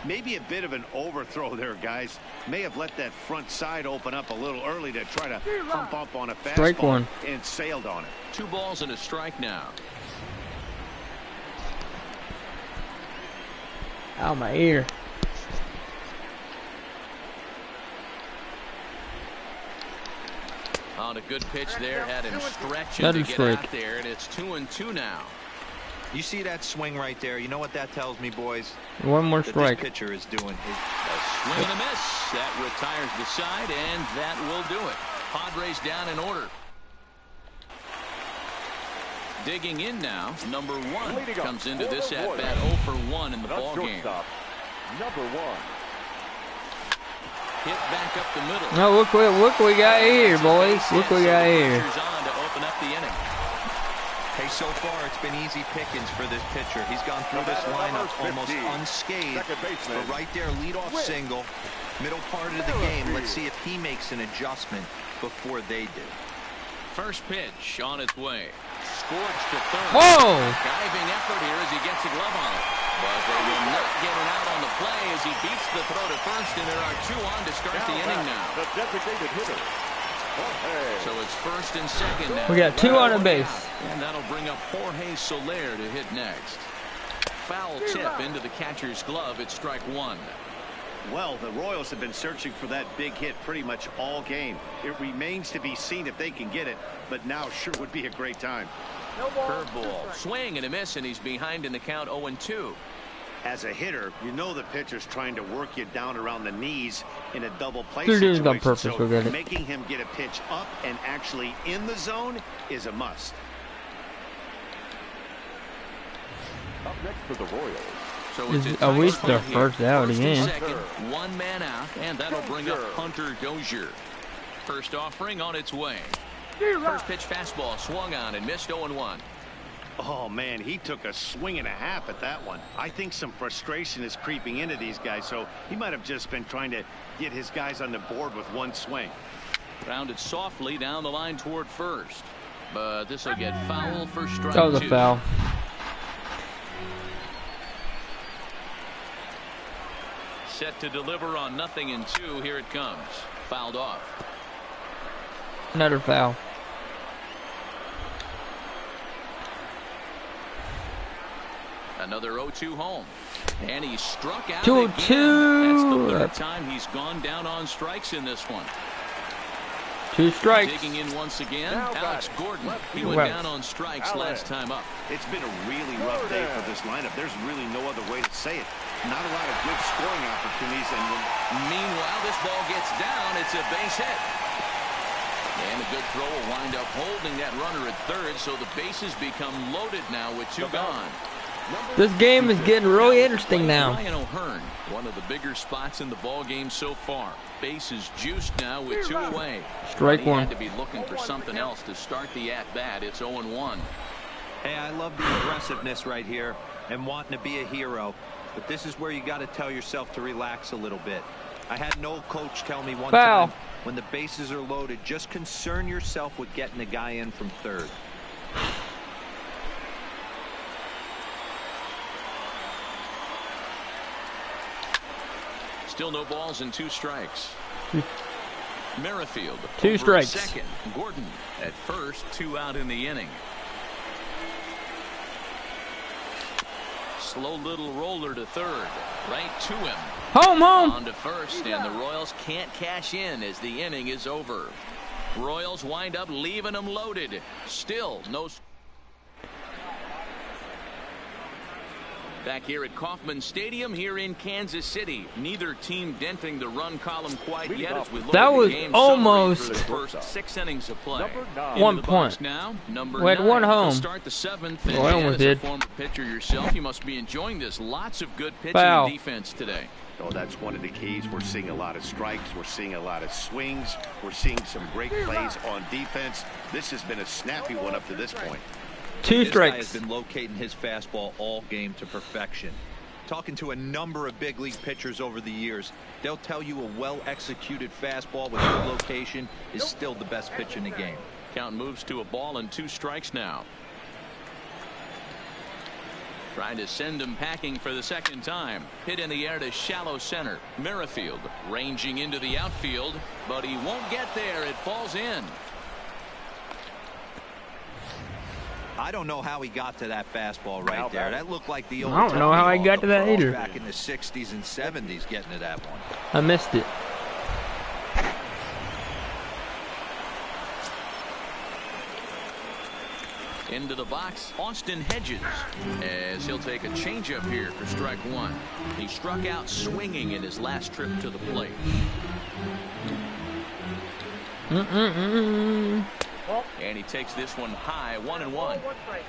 Maybe a bit of an overthrow there, guys. May have let that front side open up a little early to try to pump up on a fastball. Strike 1. And sailed on it. 2 balls and a strike now. Ow, my ear. On a good pitch there, had him stretching to get out there, and it's 2-2 now. You see that swing right there? You know what that tells me, boys? 1 more strike. This pitcher is doing a swing and a miss. That retires the side, and that will do it. Padres down in order. Digging in now, number 1 comes into this at-bat 0 for 1 in the ball game. Number 1. Hit back up the middle. No, look what we got here, boys. Look what we got here. On to open up the inning. Hey, so far it's been easy pickings for this pitcher. He's gone through this lineup almost unscathed. But right there, leadoff single, middle part of the game. Let's see if he makes an adjustment before they do. First pitch on its way. Scorched to third. Whoa! Diving effort here as he gets a glove on it. But they will not get it out on the play as he beats the throw to first, and there are 2 on to start the inning now. The designated hitter. So it's first and second now. We got 2 on the base. And that'll bring up Jorge Soler to hit next. foul tip into the catcher's glove. It's strike one. Well, the Royals have been searching for that big hit pretty much all game. It remains to be seen if they can get it, but now sure would be a great time. No ball. Curveball, swing and a miss, and he's behind in the count 0-2. As a hitter, you know the pitcher's trying to work you down around the knees in a double play They're doing it situation. on purpose, So we'll get it. making him get a pitch up and actually in the zone is a must. Up next for the Royals. So it's At least their first out First and again. second, one man out, and that'll bring up Hunter Dozier. First offering on its way. First pitch fastball swung on and missed 0-1. Oh, man, he took a swing and a half at that one. I think some frustration is creeping into these guys, so he might have just been trying to get his guys on the board with one swing. Rounded softly down the line toward first. But this will get foul for strike That was a two. foul. Set to deliver on 0-2. Here it comes. Fouled off. Another foul. Another 0-2 home. And he struck out 2-2. again. That's the third time he's gone down on strikes in this one. 2 strikes. Digging in once again, Now Alex batting. Gordon. Left He field. went down on strikes last time up. It's been a really rough day for this lineup. There's really no other way to say it. Not a lot of good scoring opportunities. And Meanwhile, this ball gets down. It's a base hit. And a good throw will wind up holding that runner at third, so the bases become loaded now with 2 gone. This game is getting really interesting now. Ryan O'Hearn, one of the bigger spots in the ball game so far. Bases juiced now with 2 away. Strike He one. had to be looking for something else to start the at-bat. It's 0-1. Hey, I love the aggressiveness right here and wanting to be a hero. But this is where you got to tell yourself to relax a little bit. I had an old coach tell me one Foul. time, when the bases are loaded, just concern yourself with getting the guy in from third. Still no balls and 2 strikes. Merrifield 2 over at strikes. second. Gordon at first, 2 out in the inning. Slow little roller to third. Right to him. Home. On to first, and the Royals can't cash in as the inning is over. Royals wind up leaving them loaded. Still no. Back here at Kauffman Stadium here in Kansas City. Neither team denting the run column quite yet as we look That at the was game almost summary for the first 6 innings of play. Number 9. 1 Into the box point. now, number We had 9 1 home. to start the 7th. And Well, I almost as a did. former pitcher yourself, you must be enjoying this. Lots of good pitching Foul. and defense today. oh, that's one of the keys. We're seeing a lot of strikes. We're seeing a lot of swings. We're seeing some great plays on defense. This has been a snappy one up to this point. 2 This guy has strikes. been locating his fastball all game to perfection. Talking to a number of big league pitchers over the years, they'll tell you a well-executed fastball with good location is still the best pitch in the game. Count moves to a ball and 2 strikes now. Trying to send him packing for the second time. Hit in the air to shallow center. Merrifield ranging into the outfield, but he won't get there. It falls in. I don't know how he got to that fastball right there. That looked like the old I don't know how he got to that either. back in the 60s and 70s getting to that one. I missed it. Into the box, Austin Hedges, as he'll take a changeup here for strike 1. He struck out swinging in his last trip to the plate. And he takes this one high, 1-1. One strike.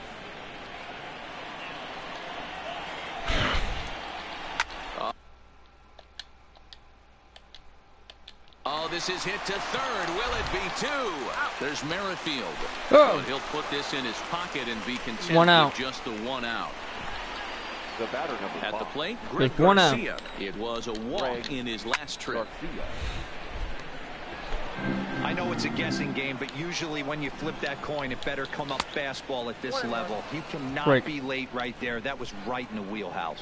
Oh, this is hit to third. Will it be 2? There's Merrifield. Oh. But he'll put this in his pocket and be content 1 out. with just the 1 out. The batter number At the 5. plate, There's Greg 1 out. Garcia. It was a walk in his last trip. Garcia. I know it's a guessing game, but usually when you flip that coin, it better come up fastball at this level. You cannot Break. be late right there. That was right in the wheelhouse.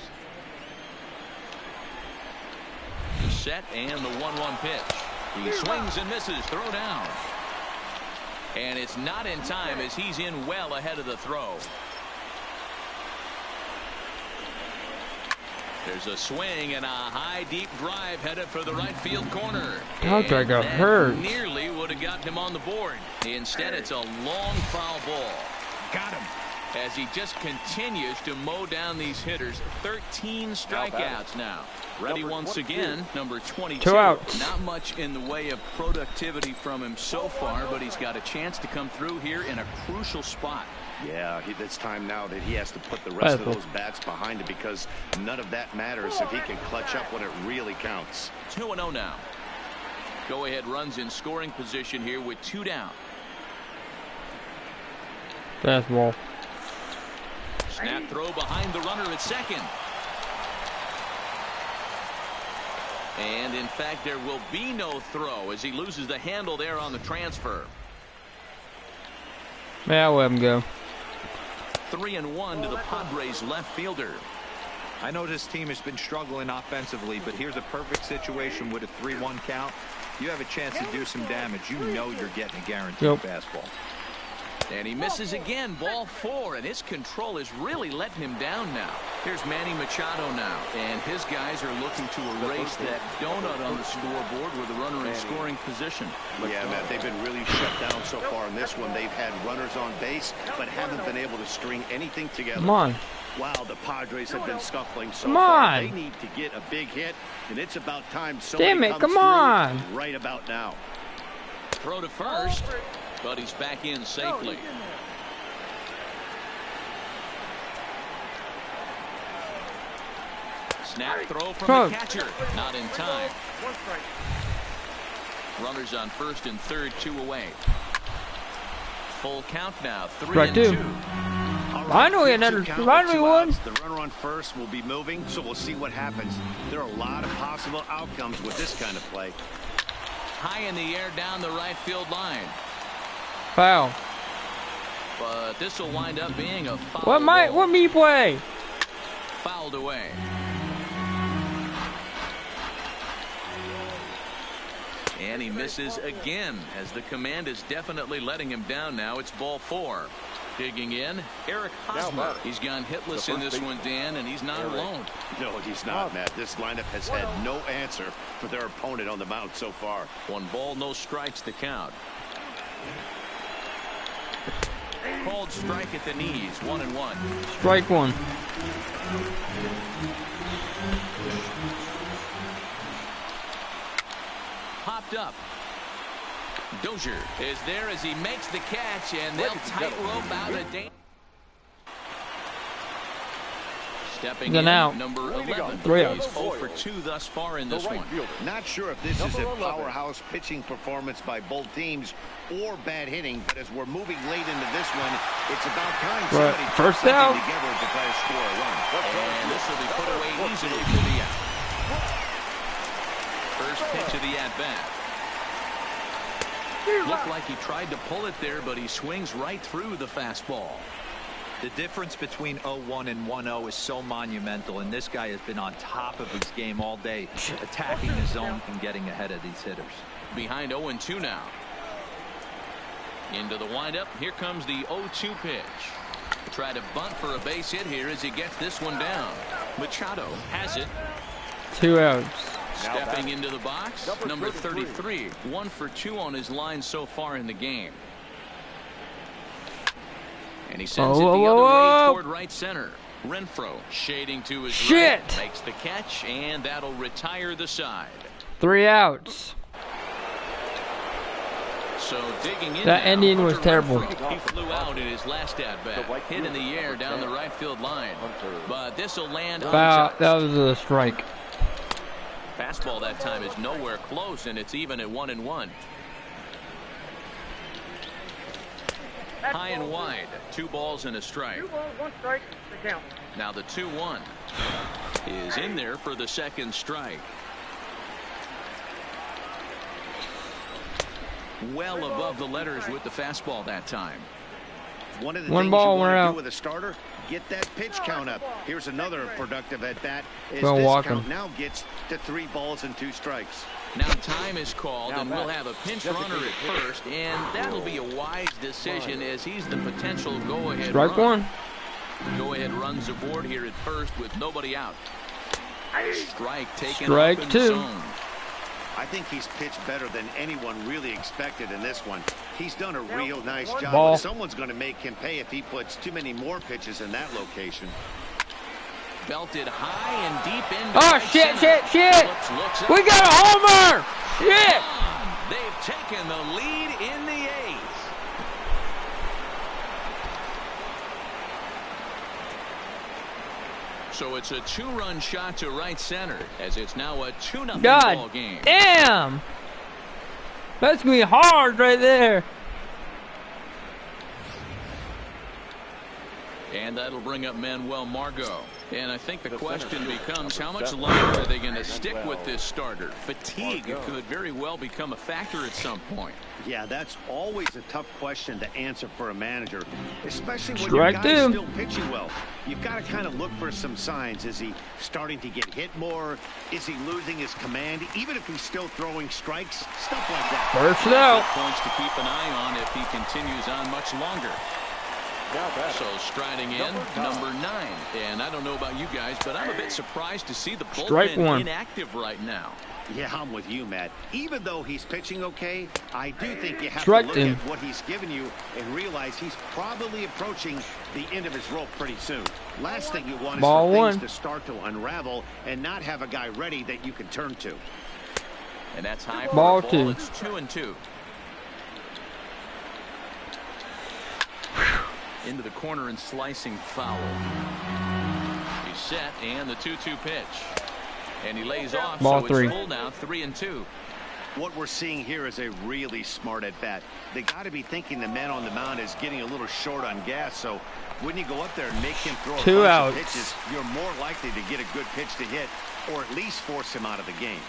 Set and the 1-1 pitch. He swings and misses. Throw down. And it's not in time as he's in well ahead of the throw. There's a swing and a high deep drive headed for the right field corner. Contract got hurt. Nearly would have gotten him on the board. Instead, it's a long foul ball. Got him. As he just continues to mow down these hitters. 13 strikeouts now. Ready once again, number 22. 2 outs. Not much in the way of productivity from him so far, but he's got a chance to come through here in a crucial spot. Yeah, it's time now that he has to put the rest of those bats behind him, because none of that matters if he can clutch up when it really counts. 2-0 now. Go ahead runs in scoring position here with 2 down. Fastball. Snap throw behind the runner at second. And in fact, there will be no throw as he loses the handle there on the transfer. Yeah, I'll let him go. 3-1 to the Padres left fielder. I know this team has been struggling offensively, but here's a perfect situation with a 3-1 count. You have a chance to do some damage. You know you're getting a guaranteed fastball. And he misses again, ball 4, and his control is really letting him down now. Here's Manny Machado now, and his guys are looking to erase that donut on the scoreboard with a runner in scoring position. Yeah, Matt, they've been really shut down so far in this one. They've had runners on base, but haven't been able to string anything together. Come on. Wow, the Padres have been scuffling so Come far. on. They need to get a big hit, and it's about time Damn somebody it, comes come through on. right about now. Throw to first, but he's back in safely. Snap throw from the catcher. Not in time. Runners on first and third, 2 away. Full count now, 3-2. I know another. Finally one. The runner on first will be moving, so we'll see what happens. There are a lot of possible outcomes with this kind of play. High in the air down the right field line. Foul. But this will wind up being a foul. What me play? Fouled away. And he misses again as the command is definitely letting him down now. It's ball 4. Digging in, Eric Hosmer. He's gone hitless in this one, Dan, and he's not alone. No, he's not, Matt. This lineup has had no answer for their opponent on the mound so far. 1 ball, no strikes to count. Called strike at the knees, 1-1. Strike 1. Popped up. Dozier is there as he makes the catch, and they'll tightrope out a danger. Stepping in, out. number 11. 3 He's outs. 0 for 2 thus far in this one. Not sure if this is a powerhouse pitching performance by both teams or bad hitting, but as we're moving late into this one, it's about time somebody puts something together to try to score a run. And this will be put away easily for the out. First pitch of the at-bat. Looked like he tried to pull it there, but he swings right through the fastball. The difference between 0-1 and 1-0 is so monumental, and this guy has been on top of his game all day, attacking the zone and getting ahead of these hitters. Behind 0-2 now. Into the windup. Here comes the 0-2 pitch. Try to bunt for a base hit here as he gets this one down. Machado has it. 2 outs. Stepping into the box, number 33. 1 for 2 on his line so far in the game. And he sends it the other way toward right center. Renfroe shading to his right, makes the catch, and that'll retire the side. 3 outs. So digging in that now, ending was terrible. He flew out in his last at-bat, hit in the air down the right field line. But this will land untouched. That was a strike. Fastball that time is nowhere close, and it's even at 1-1. High and wide, 2 balls and a strike. 2 balls, 1 strike, the count. Now the 2-1 is in there for the second strike. Well above the letters with the fastball that time. One of the 1 things ball, you we're want to out. do with a starter, get that pitch count up. Here's another productive at bat. This count now gets to 3 balls and 2 strikes. Now time is called, and we'll have a pinch runner at first, and that'll be a wise decision as he's the potential go-ahead Strike run. 1. Go-ahead runs aboard here at first with nobody out. Strike taken Strike up in two. the zone. I think he's pitched better than anyone really expected in this one. He's done a real nice job. Ball. But someone's going to make him pay if he puts too many more pitches in that location. Belted high and deep into Oh, right shit, center. shit, shit. Looks up. We got a homer. Shit. They've taken the lead in the eighth. So it's a 2-run shot to right center as it's now a 2-0 ball God game. damn. That's gonna be hard right there. And that'll bring up Manuel Margot. And I think the question becomes, how much longer are they going to stick with this starter? Fatigue could very well become a factor at some point. Yeah, that's always a tough question to answer for a manager, especially when Strike your guy's two. still pitching well. You've got to kind of look for some signs. Is he starting to get hit more? Is he losing his command? Even if he's still throwing strikes, stuff like that. First out. Points to keep an eye on if he continues on much longer. So striding in, number 9. And I don't know about you guys, but I'm a bit surprised to see the bullpen inactive right now. Yeah, I'm with you, Matt. Even though he's pitching okay, I do think you have Strike to look him. at what he's given you and realize he's probably approaching the end of his rope pretty soon. Last thing you want is Ball for one. things to start to unravel and not have a guy ready that you can turn to. And that's high for Ball a ball. two. It's 2-2. Into the corner and slicing foul. He's set and the 2-2 pitch. And he lays off, Ball so three. it's full now, 3-2. What we're seeing here is a really smart at bat. They got to be thinking the man on the mound is getting a little short on gas, so when you go up there and make him throw a Two bunch outs. of pitches, you're more likely to get a good pitch to hit or at least force him out of the game.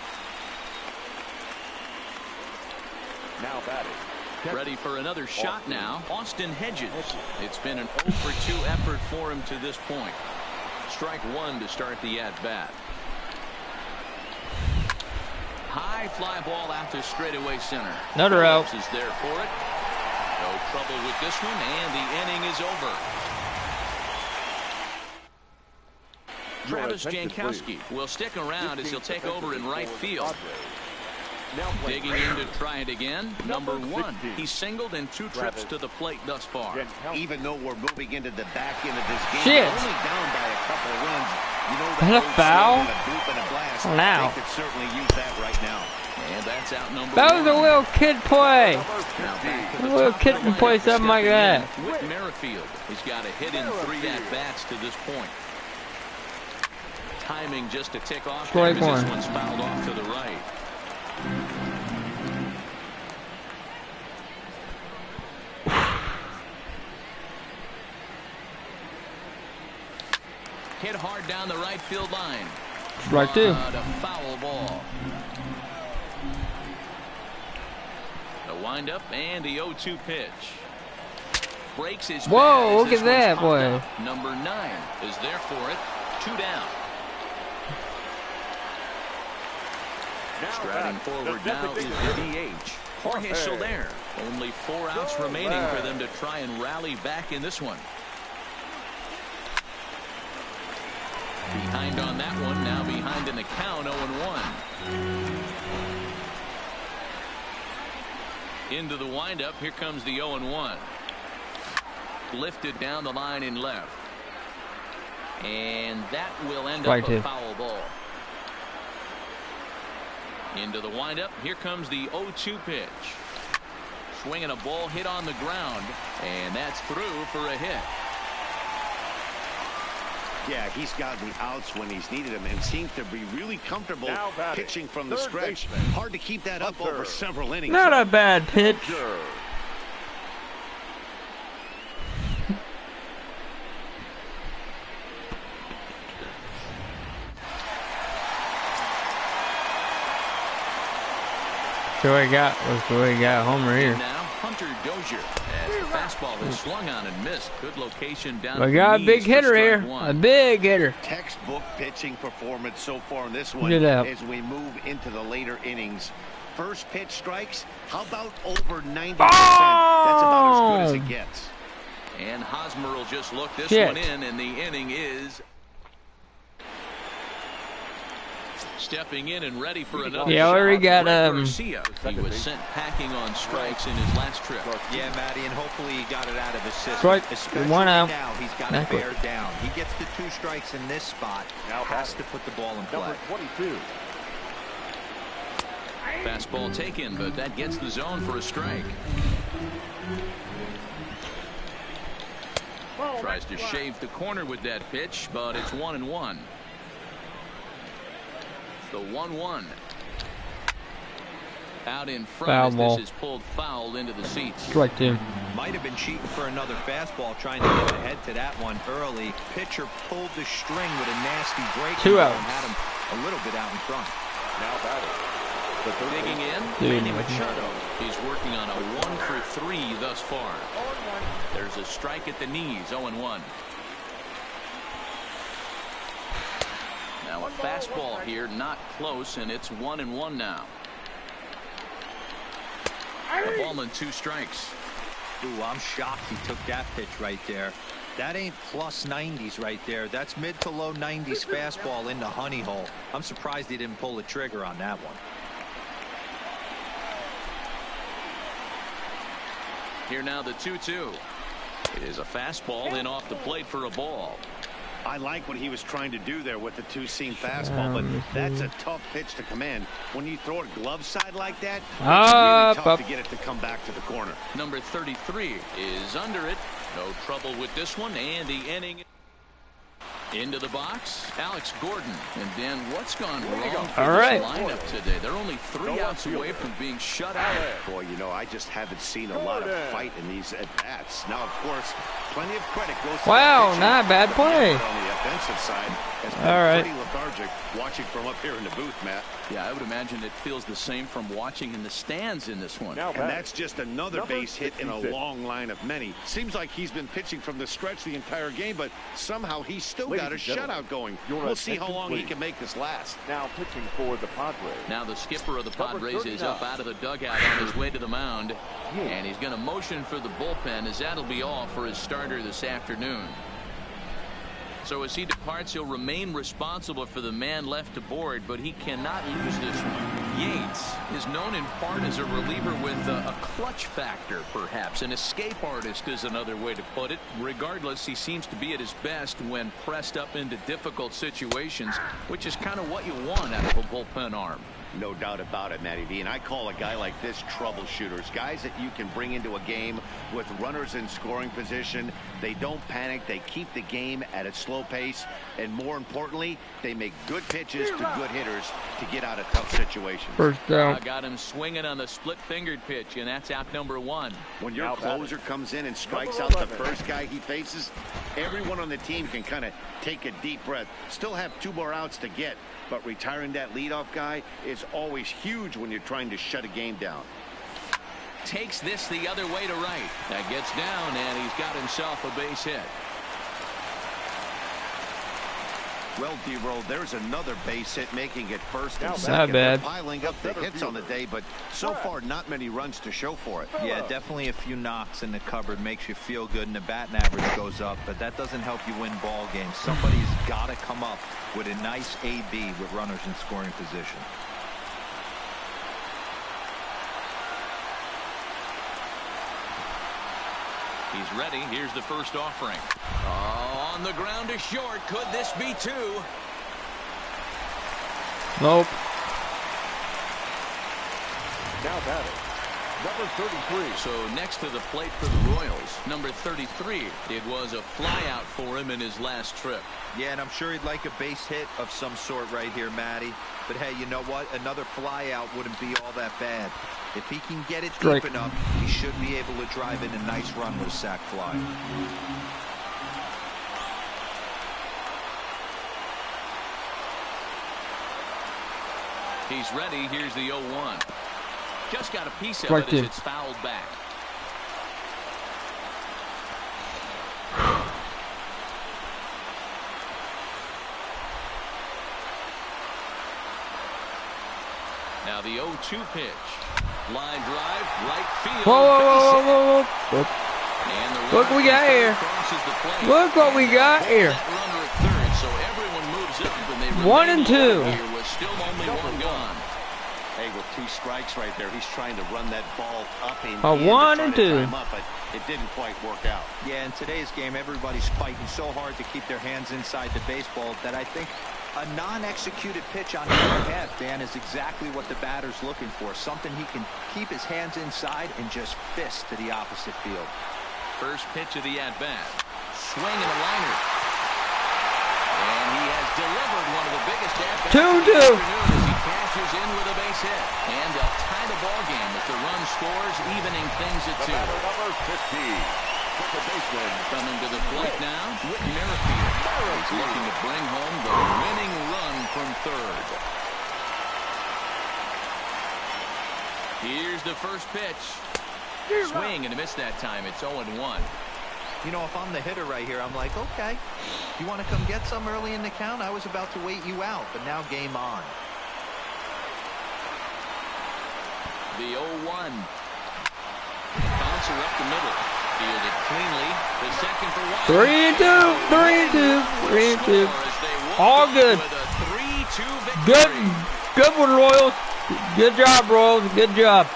Now batting. Ready for another shot now, Austin Hedges. It's been an 0-for-2 effort for him to this point. Strike one to start the at-bat. High fly ball out to straightaway center. Another out. Phillips is there for it. No trouble with this one, and the inning is over. Travis Jankowski will stick around as he'll take over in right field. Digging in to try it again. Number 1. He's singled in 2 trips to the plate thus far. Even though we're moving into the back end of this game, Shit. we're only down by a couple of runs. You know, Is that a foul? a boop and a blast. Oh, now. They could certainly use that right now. And that's out number That was 1. a little kid play. Now back to A the little top kid of can the play lineup, something like stepping that. in, Whit Merrifield. He's got a hit in 3 at-bats to this point. Timing just to tick off there Strike as one. this one's fouled off to the right. Hit hard down the right field line. Strike two. But a foul ball. The windup and the 0-2 pitch. Breaks his Whoa, bat as look this at that, one's boy. popped up. Number 9 is there for it. 2 down. Striding forward now is the DH, Jorge Soler. Only 4 outs remaining for them to try and rally back in this one. Behind on that one, now behind in the count, 0-1. Into the windup, here comes the 0-1. Lifted down the line in left. And that will end up a foul ball. Into the windup, here comes the 0-2 pitch. Swinging a ball hit on the ground, and that's through for a hit. Yeah, he's gotten the outs when he's needed them and seems to be really comfortable pitching from the stretch. Hard to keep that up over several innings. Not a bad pitch. We got a homer here. Now Hunter Dozier as the fastball is swung on and missed. Good location down. We got a big hitter here. A big hitter. Textbook pitching performance so far in this one Look at that. as we move into the later innings. First pitch strikes. How about over 90%? Oh! That's about as good as it gets. And Hosmer will just look this Shit. one in, and the inning is Stepping in and ready for another Yeah, shot. already got, Garcia. He was sent packing on strikes in his last trip. Yeah, Matty, and hopefully he got it out of his system. Strike. Especially One out. now, he's got to bear down. He gets the 2 strikes in this spot. Now has to put the ball in play. Number 22. Fastball taken, but that gets the zone for a strike. Tries to shave the corner with that pitch, but it's 1-1. The 1-1. Out in front Foul as ball. this is pulled foul into the seats. Strike 2. Might have been cheating for another fastball, trying to get ahead to that one early. Pitcher pulled the string with a nasty break. 2 outs. And had him a little bit out in front. Now batting. The third Digging in, Dude. Manny Machado. He's working on a 1 for 3 thus far. There's a strike at the knees, 0-1. Now a fastball here, not close, and it's 1-1 now. A ball and 2 strikes. Ooh, I'm shocked he took that pitch right there. That ain't plus 90s right there. That's mid to low 90s fastball into honey hole. I'm surprised he didn't pull the trigger on that one. Here now the 2-2. It is a fastball in off the plate for a ball. I like what he was trying to do there with the 2-seam fastball, but that's a tough pitch to command. When you throw it glove side like that, it's really tough to get it to come back to the corner. Number 33 is under it. No trouble with this one, and the inning into the box. Alex Gordon. And Dan, what's gone wrong for this lineup today? They're only 3 outs away from being shut out. Boy, you know, I just haven't seen a lot of fight in these at-bats. Now, of course, plenty of credit goes to Wow, the not a bad play. On the offensive side, has been All right. pretty lethargic watching from up here in the booth, Matt. Yeah, I would imagine it feels the same from watching in the stands in this one. Now And that's just another base hit in a long line of many. Seems like he's been pitching from the stretch the entire game, but somehow he's still got a shutout going. We'll see how long he can make this last. Now pitching for the Padres. Now the skipper of the Padres is up out of the dugout on his way to the mound. And he's going to motion for the bullpen, as that'll be all for his starter this afternoon. So as he departs, he'll remain responsible for the man left aboard, but he cannot lose this one. Yates is known in part as a reliever with a clutch factor, perhaps. An escape artist is another way to put it. Regardless, he seems to be at his best when pressed up into difficult situations, which is kind of what you want out of a bullpen arm. No doubt about it, Matty V. And I call a guy like this troubleshooters. Guys that you can bring into a game with runners in scoring position. They don't panic. They keep the game at a slow pace. And more importantly, they make good pitches to good hitters to get out of tough situations. First down. I got him swinging on the split-fingered pitch, and that's out number 1. When your closer comes in and strikes out the first guy he faces, everyone on the team can kind of take a deep breath. Still have 2 more outs to get. But retiring that leadoff guy is always huge when you're trying to shut a game down. Takes this the other way to right. That gets down, and he's got himself a base hit. Well, D-Roll, there's another base hit, making it first and Not second. bad. They're piling up the hits on the day, but so far not many runs to show for it. Yeah, definitely a few knocks in the cupboard makes you feel good, and the batting average goes up, but that doesn't help you win ball games. Somebody's got to come up with a nice AB with runners in scoring position. He's ready. Here's the first offering. Oh, on the ground to short. Could this be 2? Nope. Now batting. Number 33. So next to the plate for the Royals, number 33. It was a flyout for him in his last trip. Yeah, and I'm sure he'd like a base hit of some sort right here, Matty. But hey, you know what? Another flyout wouldn't be all that bad. If he can get it deep enough, he should be able to drive in a nice run with a sac fly. He's ready. Here's the 0-1. Just got a piece of it as it's fouled back. Now the 0-2 pitch. Line drive, right field. Whoa. Look what we got here. Look what we got here. 1 and 2. still only one gone. Hey, with 2 strikes right there, he's trying to run that ball up and A in 1 to and try to 2. time up, but it didn't quite work out. Yeah, in today's game, everybody's fighting so hard to keep their hands inside the baseball that I think a non-executed pitch on the other half, Dan, is exactly what the batter's looking for. Something he can keep his hands inside and just fist to the opposite field. First pitch of the at-bat. Swing and a liner. And he has delivered one of the biggest at-bats of the afternoon as he cashes in with a base hit. And they'll tie the ball game if the run scores, evening things at 2. Number 15, second baseman. Coming to the plate now, Whit Merrifield. He's looking to bring home the winning run from third. Here's the first pitch. Swing and a miss that time. It's 0-1. You know, if I'm the hitter right here, I'm like, okay, you want to come get some early in the count? I was about to wait you out, but now game on. The 0-1. Bouncer up the middle. Fielded cleanly. The second for one. 3 and 2. 3 and 2. 3 and 2. All good. With a 3-2 victory. Good one, Royals. Good job, Royals. Good job.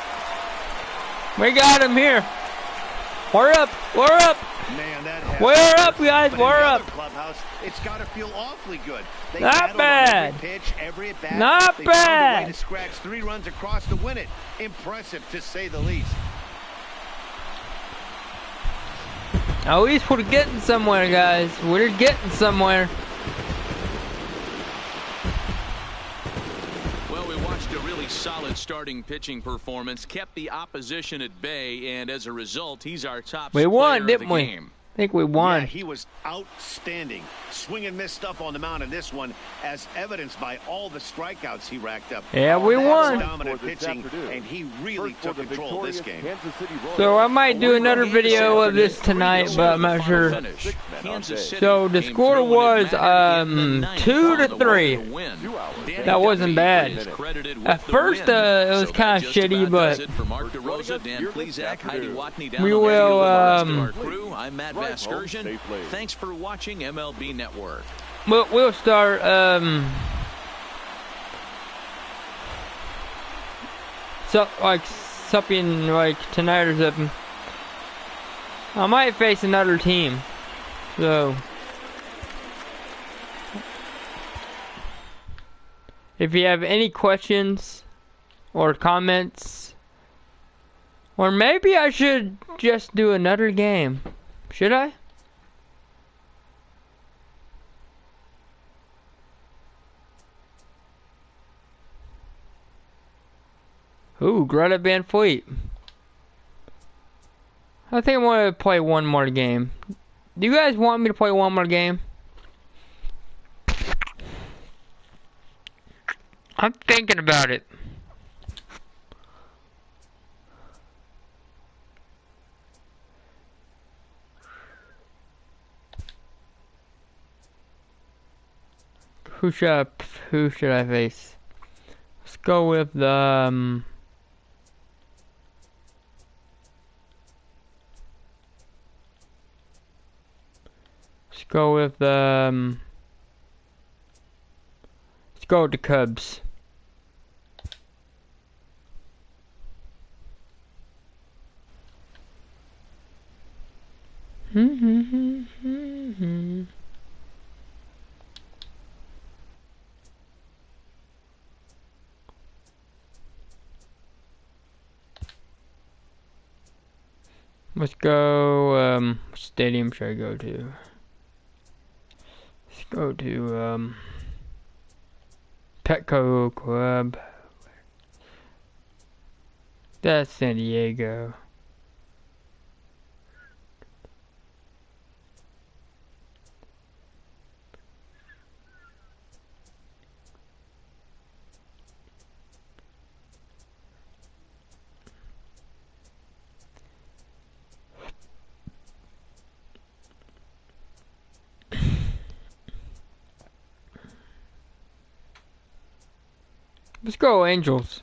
We got him here. We're up. We're up. Man, that We're up, guys. We're up. Clubhouse, it's got to feel awfully good. They Not battled on bad. every pitch, every at bat. Not they bad. Found a way to scratch 3 runs across to win it. Impressive, to say the least. At least we're getting somewhere, guys. We're getting somewhere. Well, we watched a really solid starting pitching performance, kept the opposition at bay, and as a result, he's our top We won, player didn't of the we? game. I think we won. Yeah, he was outstanding. Swing and miss stuff on the mound in this one, as evidenced by all the strikeouts he racked up. Yeah, we That was won. dominant pitching, and he really took control of this game. So I might do another video of this tonight, but I'm not sure. So the score was 2-3. That wasn't bad. At first, it was kind of shitty, but we will. I'm Matt Vasgersian. Thanks for watching MLB Network. We'll start. Something like tonight or something. I might face another team. So, if you have any questions or comments, or maybe I should just do another game. Should I? Ooh, Greta Van Fleet. I think I want to play one more game. Do you guys want me to play one more game? I'm thinking about it. Who should I face? Let's go with the let's go with the Cubs. Let's go, what stadium should I go to? Let's go to, Petco Club. That's San Diego. Let's go, Angels.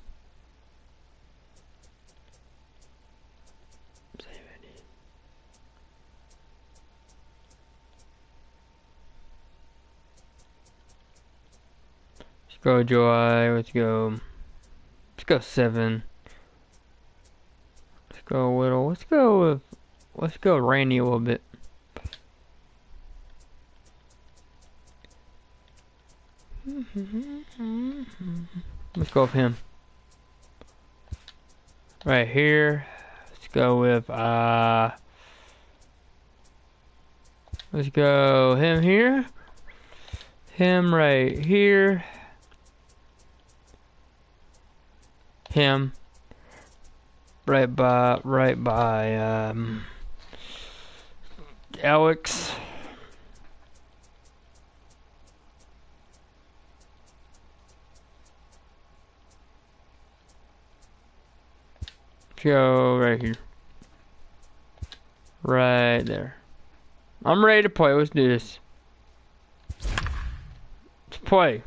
Let's go, Joy. Let's go. Let's go 7. Let's go Whittle. Let's go Randy a little bit. Let's go with him. Right here. Let's go with let's go him here. Him right here. Him right by Alex. Go right here. Right there. I'm ready to play. Let's do this. Let's play.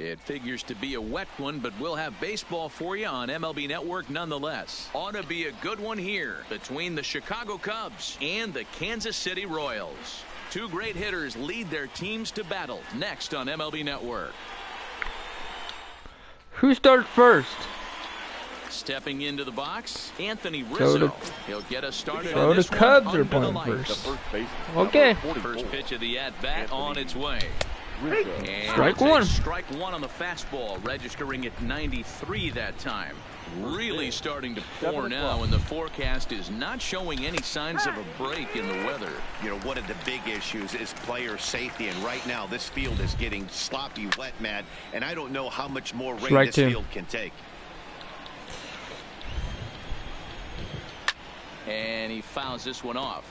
It figures to be a wet one, but we'll have baseball for you on MLB Network nonetheless. Ought to be a good one here between the Chicago Cubs and the Kansas City Royals. Two great hitters lead their teams to battle next on MLB Network. Who starts first? Stepping into the box, Anthony Rizzo. He'll get us started. So the Cubs are playing first. Okay. First pitch of the at-bat on its way. And strike one. Strike one on the fastball, registering at 93 that time. Really starting to pour now, and the forecast is not showing any signs of a break in the weather. You know, one of the big issues is player safety, and right now this field is getting sloppy wet, Matt, and I don't know how much more rain this field can take. And he fouls this one off.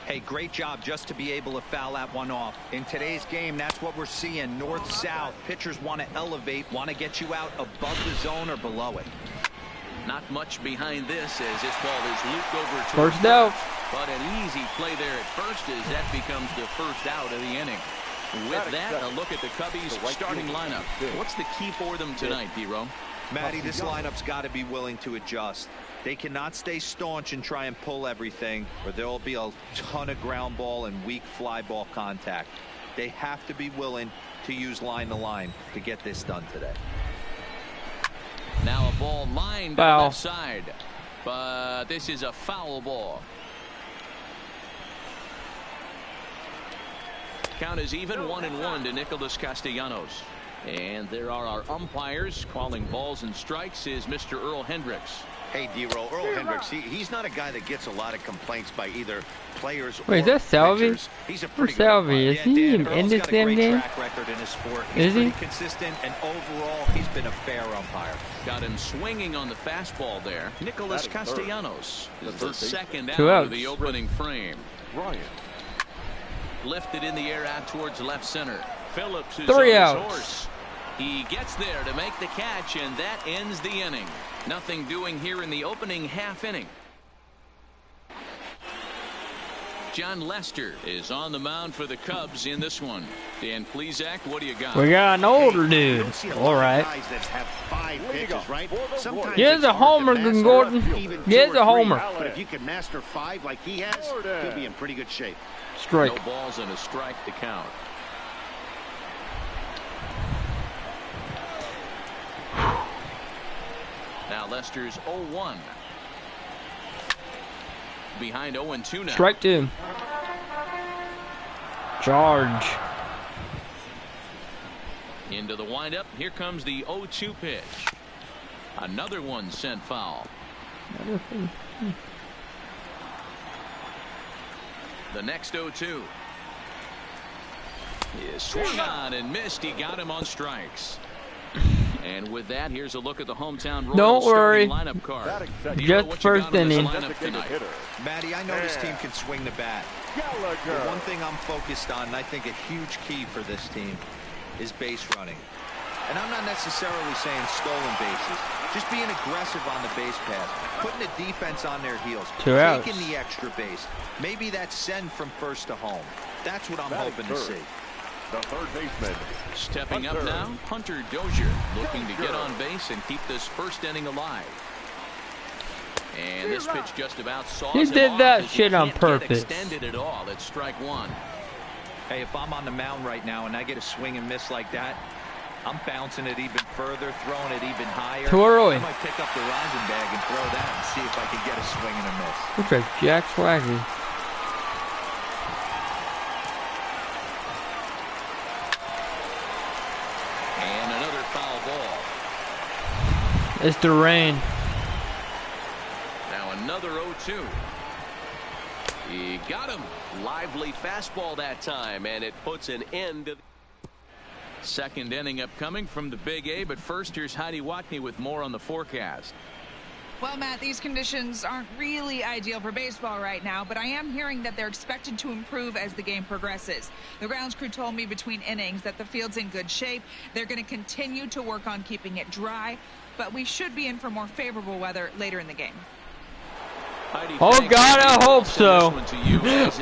Hey, great job just to be able to foul that one off. In today's game, that's what we're seeing. North-south. Pitchers want to elevate, want to get you out above the zone or below it. Not much behind this as this ball is looped over to first out. But an easy play there at first as that becomes the first out of the inning. With that, a look at the Cubbies starting lineup. What's the key for them tonight, D-Ro? Matty, this lineup's got to be willing to adjust. They cannot stay staunch and try and pull everything, or there will be a ton of ground ball and weak fly ball contact. They have to be willing to use line to line to get this done today. Now a ball lined on the left side, but this is a foul ball. Count is even 1-1 to Nicholas Castellanos. And there are our umpires calling balls and strikes is Mr. Earl Hendricks. Hey, D-Roll, Earl Hendricks, he's not a guy that gets a lot of complaints by either players or wait, is that Salvi? pitchers. He's a pretty Where's Salvi? Is he in this damn game? Is he? Consistent, and overall, he's been a fair umpire. Got him swinging on the fastball there. Nicholas Castellanos is the second out of the opening frame. Ryan. Lifted in the air out towards left center. Phillips is 3 on outs. his horse. He gets there to make the catch, and that ends the inning. Nothing doing here in the opening half inning. John Lester is on the mound for the Cubs in this one. Dan Plesac, what do you got? We got an older dude. All right. Here's a homer, Gordon. Here's a homer. But if you can master 5 like he has, he'll be in pretty good shape. Strike. No balls and a strike to count. Now Lester's 0-1. Behind 0-2 now. Strike 2. Charge. Into the windup. Here comes the 0-2 pitch. Another one sent foul. The next 0-2 is swung on and missed. He got him on strikes. And with that, here's a look at the hometown Royals Don't worry. lineup card. Just first inning. Matty, I know this team can swing the bat. The one thing I'm focused on, and I think a huge key for this team, is base running. And I'm not necessarily saying stolen bases. Just being aggressive on the base pass, putting the defense on their heels, taking the extra base. Maybe that's send from first to home. That's what I'm hoping to see. The third baseman. Stepping up now, Hunter Dozier, looking to get on base and keep this first inning alive. And this pitch just about saws him off. He did that shit on purpose. Extended it all. It's strike one. Hey, if I'm on the mound right now and I get a swing and miss like that, I'm bouncing it even further, throwing it even higher. Too early. I might pick up the rosin bag and throw that and see if I can get a swing and a miss. Looks like Jack Swagger. And another foul ball. It's the rain. Now another 0-2. He got him. Lively fastball that time, and it puts an end to the second inning upcoming from the Big A. But first, here's Heidi Watney with more on the forecast. Well, Matt, these conditions aren't really ideal for baseball right now, but I am hearing that they're expected to improve as the game progresses. The grounds crew told me between innings that the field's in good shape. They're going to continue to work on keeping it dry, but we should be in for more favorable weather later in the game. Heidi, oh God, I hope so.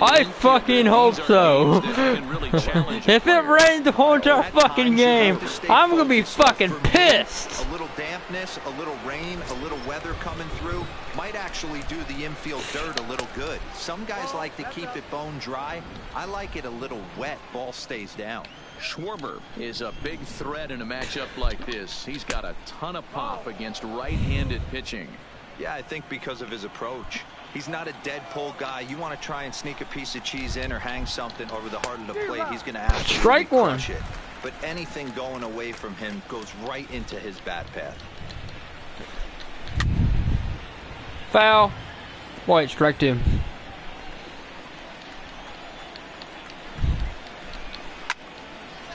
I fucking hope so. If it rains the whole entire fucking game, I'm gonna be fucking pissed. A little dampness, a little rain, a little weather coming through might actually do the infield dirt a little good. Some guys like to keep it bone dry. I like it a little wet. Ball stays down. Schwarber is a big threat in a matchup like this. He's got a ton of pop against right-handed pitching. Yeah, I think because of his approach. He's not a dead pull guy. You want to try and sneak a piece of cheese in or hang something over the heart of the plate, he's going to absolutely crush it. But anything going away from him goes right into his bat path. Foul. Boy, strike two.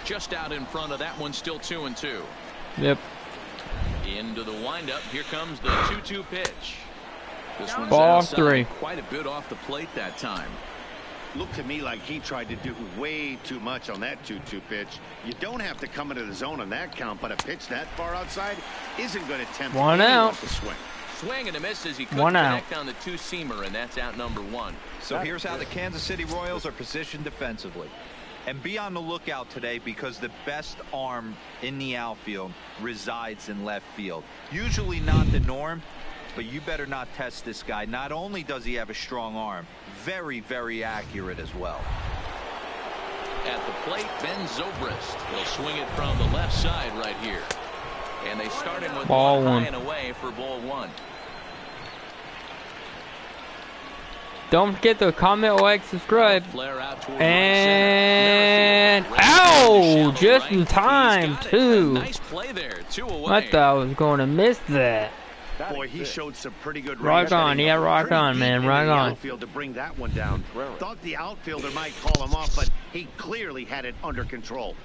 Just out in front of that one, still 2-2. Yep. Into the windup. Here comes the 2-2 pitch. This one's ball outside, three. Quite a bit off the plate that time. Looked to me like he tried to do way too much on that 2-2 pitch. You don't have to come into the zone on that count, but a pitch that far outside isn't going to tempt one anyone out to swing. Swing and a miss as he couldn't connect on the two-seamer, and that's out number one. So here's how the Kansas City Royals are positioned defensively. And be on the lookout today because the best arm in the outfield resides in left field. Usually not the norm, but you better not test this guy. Not only does he have a strong arm, very, very accurate as well. At the plate, Ben Zobrist. He'll swing it from the left side right here. And they start him with ball one one. high and away for ball one. Don't forget to comment, like, subscribe. Flare out toward and ow! Just in time too. Nice play there. 2 away. I thought I was going to miss that. Boy, he showed some pretty good rock on, yeah, rock on, man, rock on. Outfield to bring that one down. Thought the outfielder might call him off, but he clearly had it under control.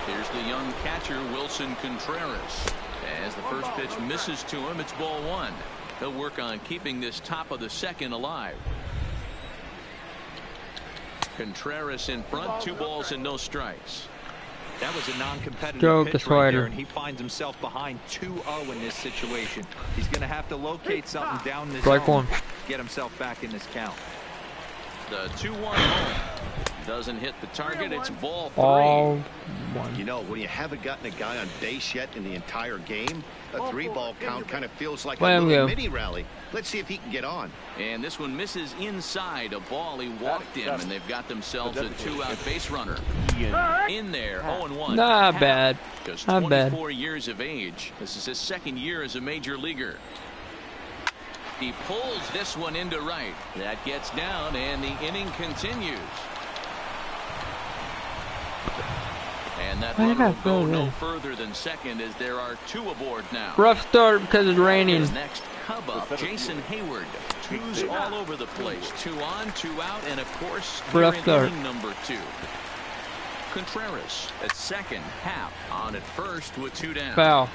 Here's the young catcher, Wilson Contreras. As the first pitch misses to him, it's ball one. He'll work on keeping this top of the second alive. Contreras in front, 2 balls and no strikes. That was a non-competitive pitch the right there, and he finds himself behind 2-0 in this situation. He's going to have to locate something down this zone, get himself back in this count. The 2-1 home doesn't hit the target. It's ball 3. All You know, when you haven't gotten a guy on base yet in the entire game, a 3-ball count kind of feels like a little mini rally. Let's see if he can get on. And this one misses inside a ball he walked in, and they've got themselves a 2-out base runner. In there, 0-1. Not bad. Just Not 24 bad. years of age. This is his second year as a major leaguer. He pulls this one into right. That gets down, and the inning continues. And that runner will go no further than second as there are 2 aboard now. Rough start because it's raining. His next Cub up, Jason Hayward. 2s all over the place. 2 on, 2 out, and of course, here in inning number 2. Contreras at second, Happ on at first with 2 down. Foul.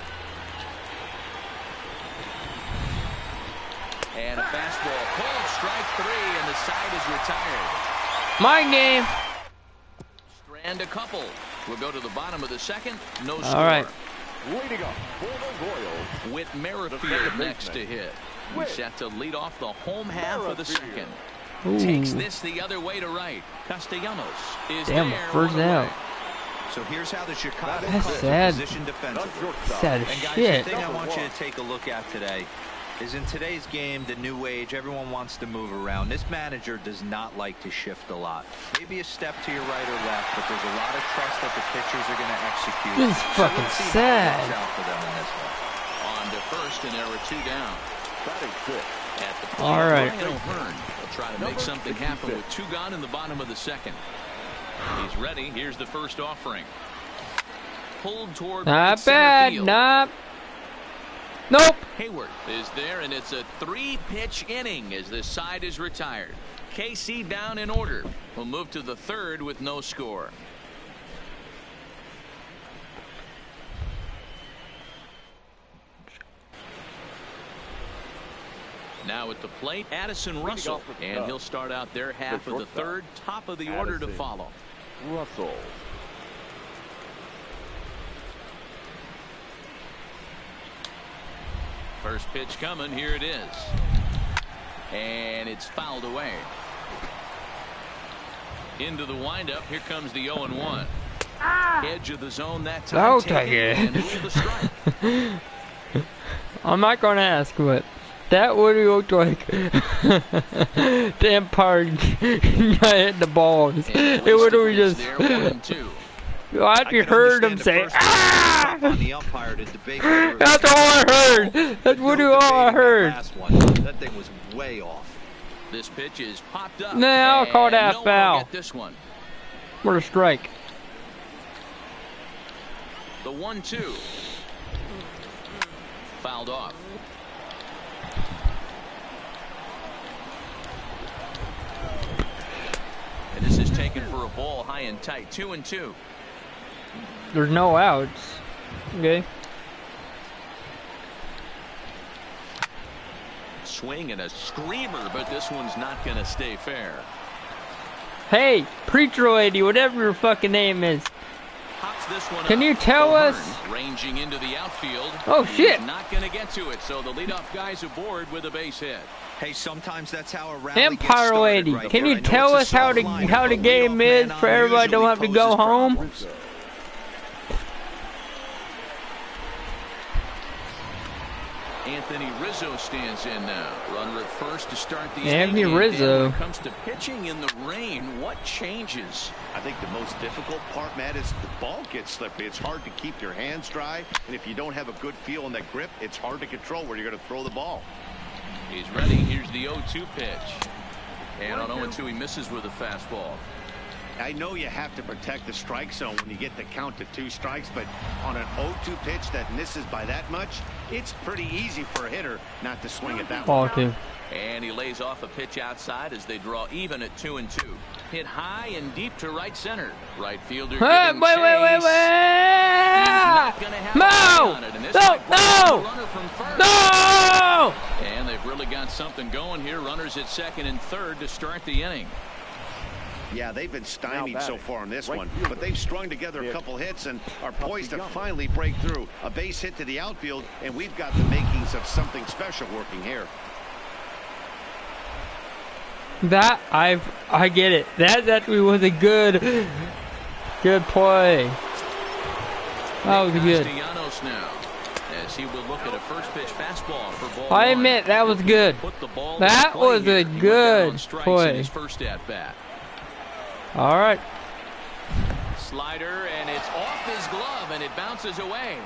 And a fastball pulled, strike 3, and the side is retired. My game. Strand a couple. We'll go to the bottom of the second. No score. All right. Leading up for the Royals, Whit Merrifield next to hit. He's set to lead off the home half of the second. Ooh. Takes this the other way to right. Castellanos is Damn, there. first on the out. way. So here's how the Chicago That's Cubs sad. are positioned defensively. Sad as And guys, shit. the thing I want you to take a look at today is in today's game, the new age, everyone wants to move around. This manager does not like to shift a lot. Maybe a step to your right or left, but there's a lot of trust that the pitchers are going to execute. This is So fucking let's see how it sad. works out for them in this one. On to first, and there are 2 down. batting fifth. At the plate, All right. Ryan O'Hearn will try to make something happen with 2 gone in the bottom of the second. He's ready. Here's the first offering. Pulled toward right Not center bad. field. Nope. Hayward is there, and it's a 3-pitch inning as this side is retired. KC down in order. We'll move to the third with no score. Now at the plate, Addison Russell, and he'll start out their half of the third, top of the order to follow. Russell. First pitch coming. Here it is. And it's fouled away. Into the windup. Here comes the 0-1. Edge of the zone that time. I'll take it. And with the strike. I'm not going to ask what. That would look like the umpire got hit the balls. It would have just. There, 1-2. After you heard him say, "Ah!" On the umpire to debate whether it was That's all I heard. That's what all I heard. last one. That thing was way off. This pitch is popped up. Nah, I'll call that no one will foul. get this one. What a strike. The 1-2. Fouled off. And this is taken for a ball high and tight. 2-2. There's no outs. Okay. Swing and a screamer, but this one's not going to stay fair. Hey, preacher lady, whatever your fucking name is. Pops this one Can up. you tell O'Hearn us? Ranging into the outfield. Oh, He's shit. not going to get to it, so the leadoff guy's aboard with a base hit. Hey, sometimes that's how a rally gets Empire started lady, right can there. you I know tell it's us a how soft the line, how the but game leadoff is man for on everybody don't usually have to poses go home? problems. Anthony Rizzo stands in now. Runner at first to start the Anthony inning. Rizzo. When it comes to pitching in the rain, what changes? I think the most difficult part, Matt, is the ball gets slippery. It's hard to keep your hands dry, and if you don't have a good feel in that grip, it's hard to control where you're going to throw the ball. He's ready. Here's the 0-2 pitch. And on 0-2, he misses with a fastball. I know you have to protect the strike zone when you get the count to 2 strikes, but on an 0-2 pitch that misses by that much, it's pretty easy for a hitter not to swing at that Ball one. two. And he lays off a pitch outside as they draw even at 2-2. Hit high and deep to right center. Right fielder Hey, giving wait, chase. wait. He's not gonna have an eye No! on it, and this No! might bring the No! runner from first. No! And they've really got something going here. Runners at second and third to start the inning. Yeah, they've been stymied so far in this right one, fielder. but they've strung together a couple hits and are poised to finally break through. A base hit to the outfield, and we've got the makings of something special working here. That I get it. That actually was a good play. That was good. Castellanos now, as he will look at a first pitch fastball for ball I one. admit that was good. Put the ball That in play was here. a He went down good on strikes play. in his first at bat. All right. Slider, and it's off his glove, and it bounces away.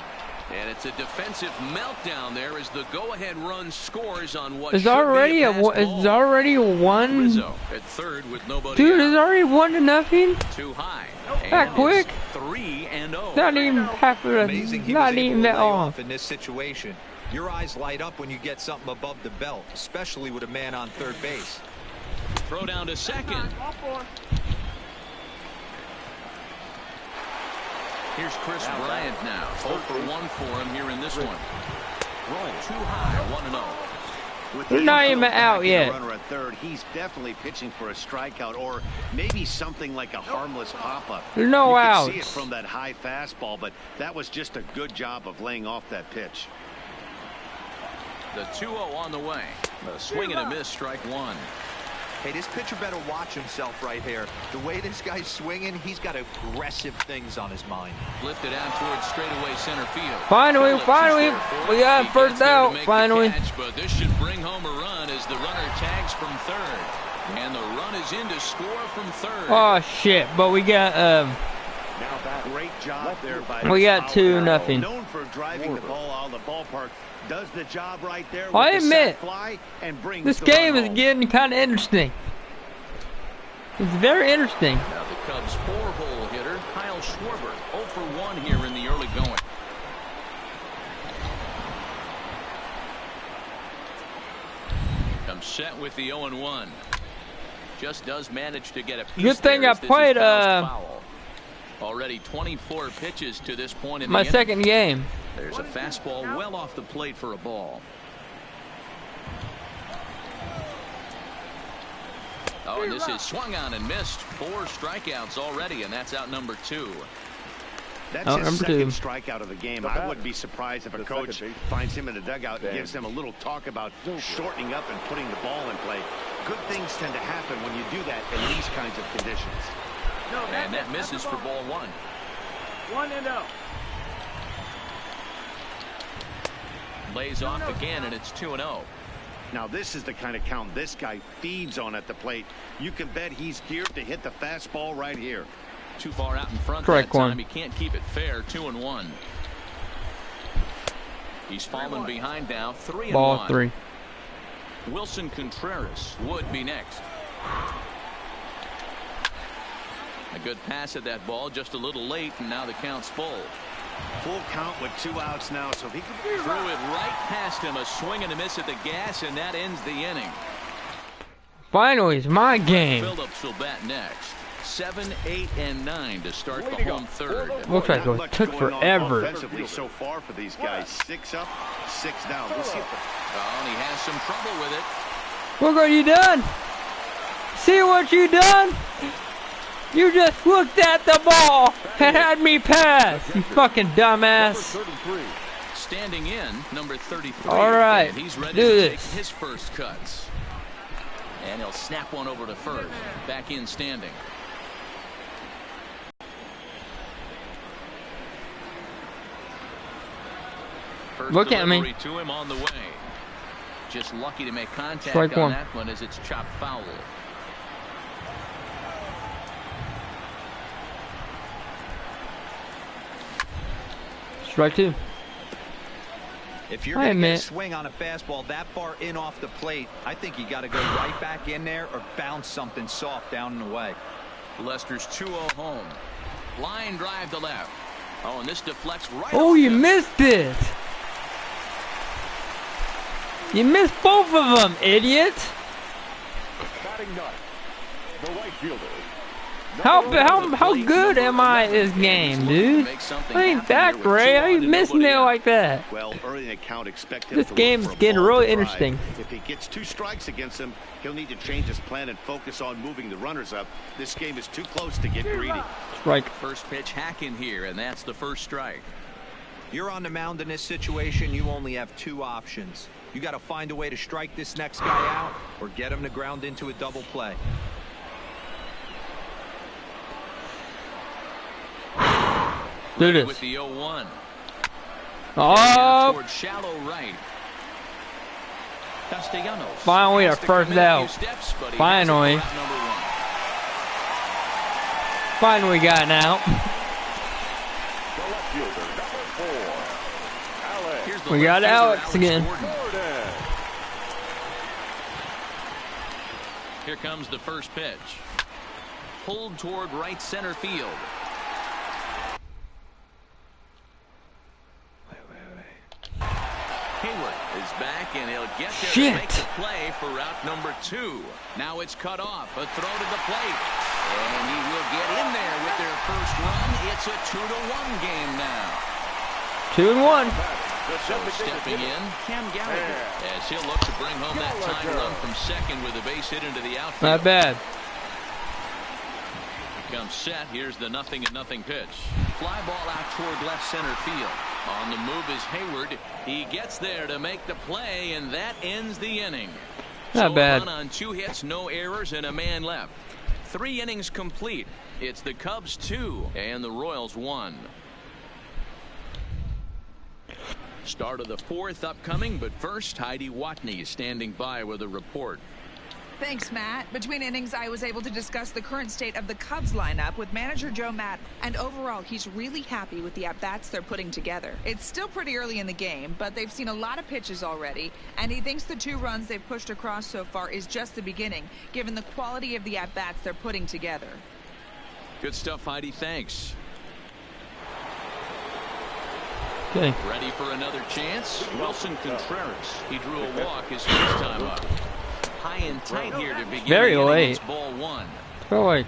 And it's a defensive meltdown there as the go-ahead run scores on what It's should already be a it's already a one. Rizzo at third with nobody Dude, out. it's already 1-0. Too high. That And quick? it's 3-0. Not even half of Amazing it. he Not was able even to that lay long. off in this situation. Your eyes light up when you get something above the belt, especially with a man on third base. Throw down to second. Here's Chris Bryant now. 0 for 1 for him here in this one. Too high, 1-0. With They're the not infield even out back and a yet. runner at third, he's definitely pitching for a strikeout or maybe something like a harmless pop-up. There's no You outs. could see it from that high fastball, but that was just a good job of laying off that pitch. The 2-0 on the way. A swing and a miss, strike one. Hey, this pitcher better watch himself right here. The way this guy's swinging, he's got aggressive things on his mind. Lifted out towards straightaway center field. Finally, Phillips is finally, there for we it. got He first gets there to out, make the finally. catch, but this should bring home a run as the runner tags from third. And the run is in to score from third. Oh shit! But we got Now that great job there by We got 2-0. Known for driving the ball out of the ballpark, does the job right there. I with the admit, sac fly and brings this the game run is home. getting kind of interesting. It's very interesting. Now the Cubs' 4-hole hitter, Kyle Schwarber, 0 for 1 here in the early going. Comes set with the 0-1. Just does manage to get a piece. Good thing there I as this is played, bounced foul. Already 24 pitches to this point in My the second game. There's a fastball well off the plate for a ball. Oh, and this is swung on and missed. 4 strikeouts already, and that's out number 2. That's Oh, his number second 2. strikeout of the game. I wouldn't be surprised if a coach finds him in the dugout and gives him a little talk about shortening up and putting the ball in play. Good things tend to happen when you do that in these kinds of conditions. And that misses for ball 1. 1-0. Lays off again, and it's 2-0. Now this is the kind of count this guy feeds on at the plate. You can bet he's geared to hit the fastball right here. Too far out in front Correct that time. one. He can't keep it fair. 2-1. He's fallen behind now. 3-1. Ball 3. Wilson Contreras would be next. A good pass at that ball, just a little late, and now the count's full. Full count with 2 outs now, so he can Threw it right past him, a swing and a miss at the gas, and that ends the inning. Finally, it's my game. Phillips will bat next. 7, 8, and 9 to start the home third. Looks like Not it much took going on forever. offensively so far for these guys. 6 up, 6 down. We'll see if Oh, and he has some trouble with it. Look what you done. See what you done? You just looked at the ball and had me pass. You fucking dumbass. Standing in, number 33. All right, And he's ready do to this. take his first cuts. And he'll snap one over to first. Back in standing. First Look at me. delivery to him on the way. Just lucky to make contact Strike on one. that one as it's chopped foul. Strike 2. If you're I going to get a admit. swing on a fastball that far in off the plate, I think you got to go right back in there or bounce something soft down and away. Lester's 2-0 home. Line drive to left. Oh, and this deflects right Oh, off you him. missed it. You missed both of them, idiot. Batting ninth, the right fielder. How good am I at this game, dude? I ain't that great. How you missing it like that? well, early in the count, expect him This to look game's for a getting ball really to drive. interesting. If he gets 2 strikes against him, he'll need to change his plan and focus on moving the runners up. This game is too close to get greedy. Strike. First pitch hacking here, and that's the first strike. You're on the mound in this situation, you only have 2 options. You got to find a way to strike this next guy out or get him to ground into a double play. Do With this. the 0-1. Oh, Towards shallow right. Castellanos. Finally, has our to first commit a few out. steps, but he Finally. has it for out number 1. finally got an out. The left fielder, number 4, Alex Here's the We left got fielder, Alex again. Gordon. Gordon. Here comes the first pitch. Pulled toward right center field. Hayward is back, and he'll get there Shit. to make the play for route number 2. Now it's cut off. A throw to the plate. And he will get in there with their first run. It's a 2-1 game now. 2-1. So stepping in, Cam Gallagher, as he'll look to bring home that time run from second with a base hit into the outfield. Not bad. Comes set. Here's the 0-0 pitch. Fly ball out toward left center field. On the move is Hayward. He gets there to make the play, and that ends the inning. Not bad. A run on 2 hits, no errors, and a man left. 3 innings complete. It's the Cubs 2 and the Royals 1. Start of the 4th upcoming, but first, Heidi Watney is standing by with a report. Thanks, Matt. Between innings, I was able to discuss the current state of the Cubs lineup with manager Joe Maddon, and overall, he's really happy with the at-bats they're putting together. It's still pretty early in the game, but they've seen a lot of pitches already, and he thinks the 2 runs they've pushed across so far is just the beginning, given the quality of the at-bats they're putting together. Good stuff, Heidi. Thanks. Okay. Ready for another chance? Wilson Contreras. He drew a walk his first time up. High and tight here to begin. Very late. It's ball 1. Felt like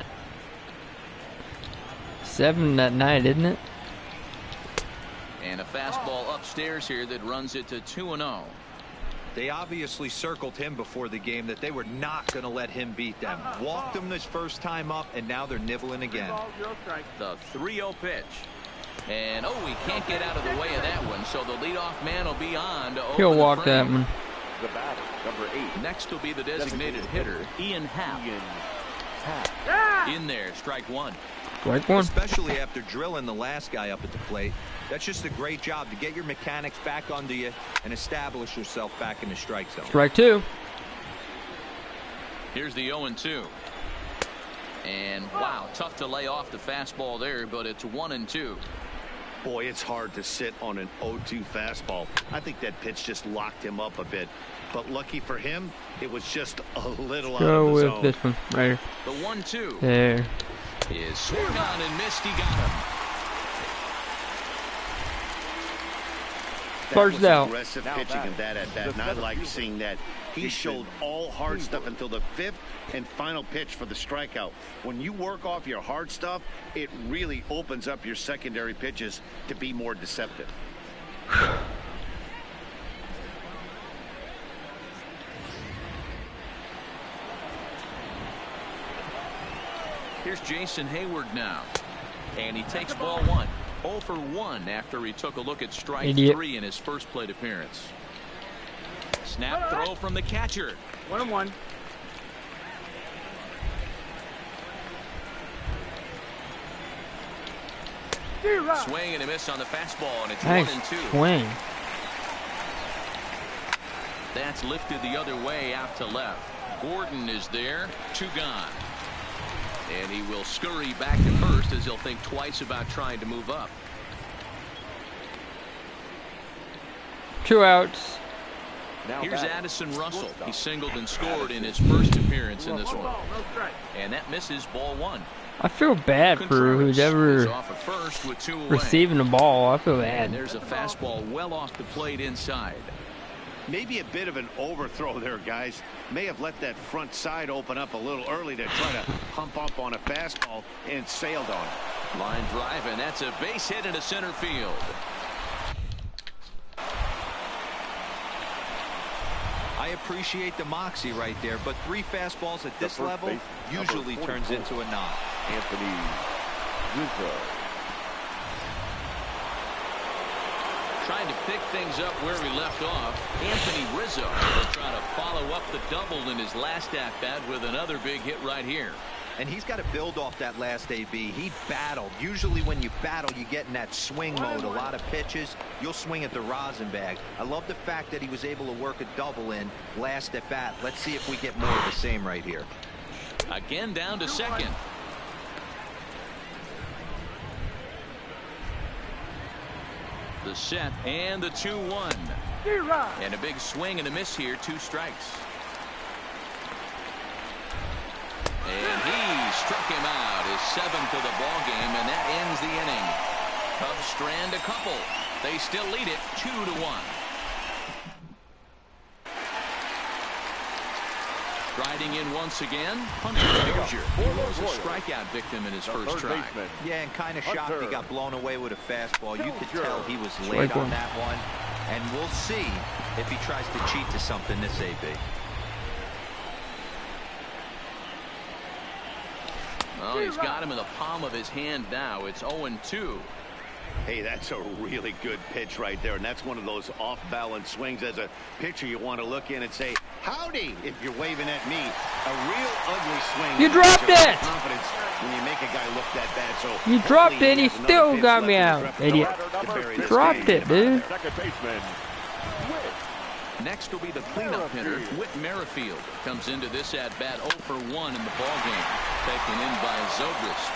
7 that night, isn't it? And a fastball upstairs here that runs it to 2-0. They obviously circled him before the game that they were not going to let him beat them. Walked him this first time up, and now they're nibbling again. The 3-0 pitch. And, he can't get out of the way of that one, so the leadoff man will be on to open He'll the walk frame. that one. The batter, number 8. Next will be the designated hitter, Ian Happ. In there, strike 1. Strike 1. Especially after drilling the last guy up at the plate. That's just a great job to get your mechanics back under you and establish yourself back in the strike zone. Strike 2. Here's the 0-2. And, wow, tough to lay off the fastball there, but it's 1-2. Boy, it's hard to sit on an 0-2 fastball. I think that pitch just locked him up a bit. But lucky for him, it was just a little out Go of the with zone. this one right here. The 1-2 There. is swung on and missed. He got him. That First was out. aggressive pitching in that at bat, and I like seeing that. He showed all hard stuff until the 5th and final pitch for the strikeout. When you work off your hard stuff, it really opens up your secondary pitches to be more deceptive. Here's Jason Hayward now. And he takes ball 1. 0 for 1 after he took a look at strike 3 in his first plate appearance. Snap throw from the catcher. 1-1. Swing and a miss on the fastball, and it's Nice 1-2. swing. That's lifted the other way out to left. Gordon is there. 2 gone. And he will scurry back to first as he'll think twice about trying to move up. 2 outs. Here's Addison Russell. He singled and scored in his first appearance in this one. And that misses ball 1. I feel bad for who's Is ever off at first with 2 away. receiving the ball. I feel And bad. there's a fastball well off the plate inside. Maybe a bit of an overthrow there, guys. May have let that front side open up a little early to try to pump up on a fastball and sailed on it. Line drive, and that's a base hit into center field. I appreciate the moxie right there, but 3 fastballs at this level usually turns into a knock. Anthony Rizzo. Trying to pick things up where we left off. Anthony Rizzo will try to follow up the double in his last at-bat with another big hit right here. And he's got to build off that last AB. He battled. Usually when you battle, you get in that swing mode. A lot of pitches, you'll swing at the rosin bag. I love the fact that he was able to work a double in last at bat. Let's see if we get more of the same right here. Again down to second. The set and the 2-1. And a big swing and a miss here. 2 strikes. And he struck him out. His 7th of the ball game, and that ends the inning. Cubs strand a couple. They still lead it 2-1. Riding in once again, Hunter Dozier. He was a strikeout victim in his first try. Yeah, and kind of shocked he got blown away with a fastball. You could tell he was late on that one. And we'll see if he tries to cheat to something this AB. Well, he's got him in the palm of his hand now. It's 0-2. Hey, that's a really good pitch right there, and that's one of those off-balance swings. As a pitcher, you want to look in and say, howdy, if you're waving at me. A real ugly swing. You dropped it! Confidence when you make a guy look that bad. So You dropped it, he still got me out, idiot. Dropped it, dude. Second baseman. Next will be the cleanup hitter, Whit Merrifield. Comes into this at-bat 0 for 1 in the ballgame. Taken in by Zobrist.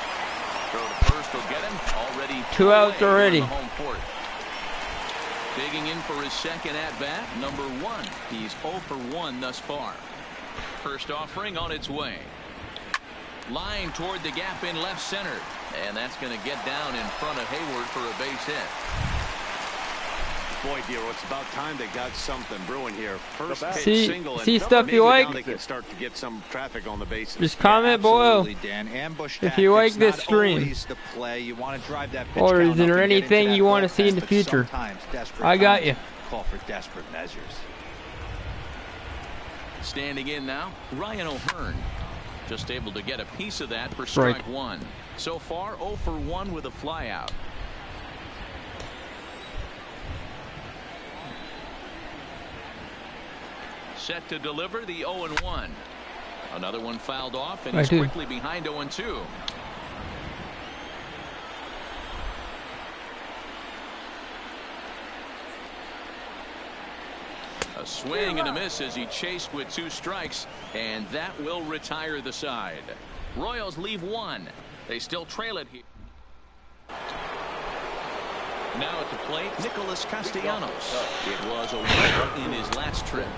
Throw to first will get him. Already 2 outs already. Home court. Digging in for his second at-bat, number 1. He's 0 for 1 thus far. First offering on its way. Line toward the gap in left center. And that's going to get down in front of Hayward for a base hit. Boy, Dero, it's about time they got something brewing here. First pitch See single, stuff maybe you now like? they can start to get some traffic on the bases. Just comment below Dan. Ambush if you like tactics, this not stream. always the play. You want to drive that pitch Or count is up there and get anything into you that want to see in the bullpen, but future? sometimes desperate I got times you. Call for desperate measures. Standing in now, Ryan O'Hearn. Just able to get a piece of that for strike 1. So far, 0 for 1 with a flyout. Set to deliver the 0-1. Another one fouled off, and he's quickly behind 0-2. A swing and a miss as he chased with 2 strikes, and that will retire the side. Royals leave 1. They still trail it here. Now at the plate, Nicholas Castellanos. It was a win in his last trip.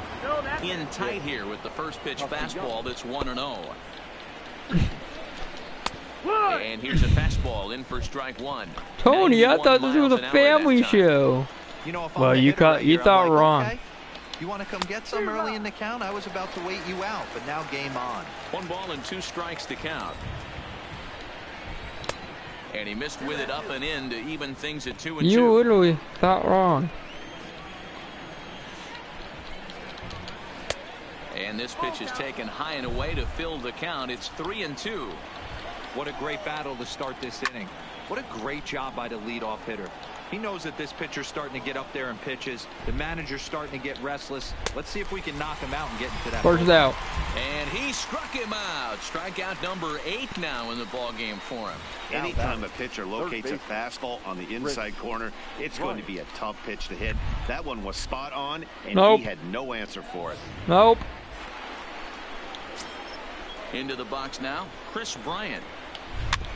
In tight here with the first pitch fastball that's 1-0. And here's a fastball in for strike 1. Tony, I thought this was a family show. You know, if Well, you thought wrong. Okay, you want to come get some early in the count? I was about to wait you out, but now game on. 1 ball and 2 strikes to count. And he missed with it up and in to even things at 2-2. You literally thought wrong. And this pitch is taken high and away to fill the count. It's 3-2. What a great battle to start this inning. What a great job by the leadoff hitter. He knows that this pitcher's starting to get up there in pitches. The manager's starting to get restless. Let's see if we can knock him out and get into that. First out. And he struck him out. Strikeout number 8 now in the ball game for him. Anytime a pitcher locates a fastball on the inside corner, it's going to be a tough pitch to hit. That one was spot on, and he had no answer for it. Nope. Into the box now, Chris Bryant,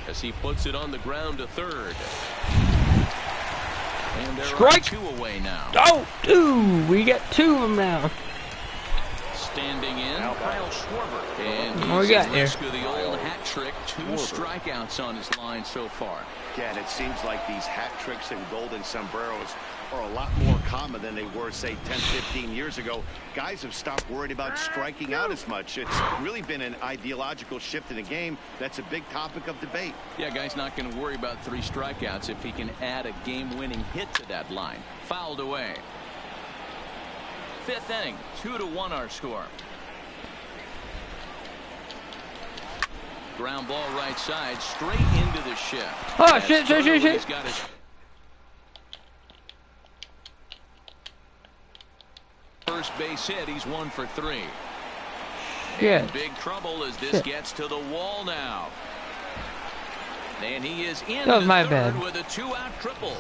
as he puts it on the ground to third. And they're Strike 2 away now. Oh, 2. We got 2 of them now. Standing in, Kyle Schwarber. And What we he's got at here? risk of the old hat trick. 2 strikeouts on his line so far. Yeah, and it seems like these hat tricks and golden sombreros are a lot more common than they were, say, 10, 15 years ago. Guys have stopped worried about striking out as much. It's really been an ideological shift in the game. That's a big topic of debate. Yeah, guy's not going to worry about 3 strikeouts if he can add a game-winning hit to that line. Fouled away. 5th inning, 2-1 our score. Ground ball right side, straight into the shift. Oh, shit. He's got his first base hit. He's 1 for 3. Yeah. Big trouble as this gets to the wall now. And he is in That was the my third bad. with a 2-out triple.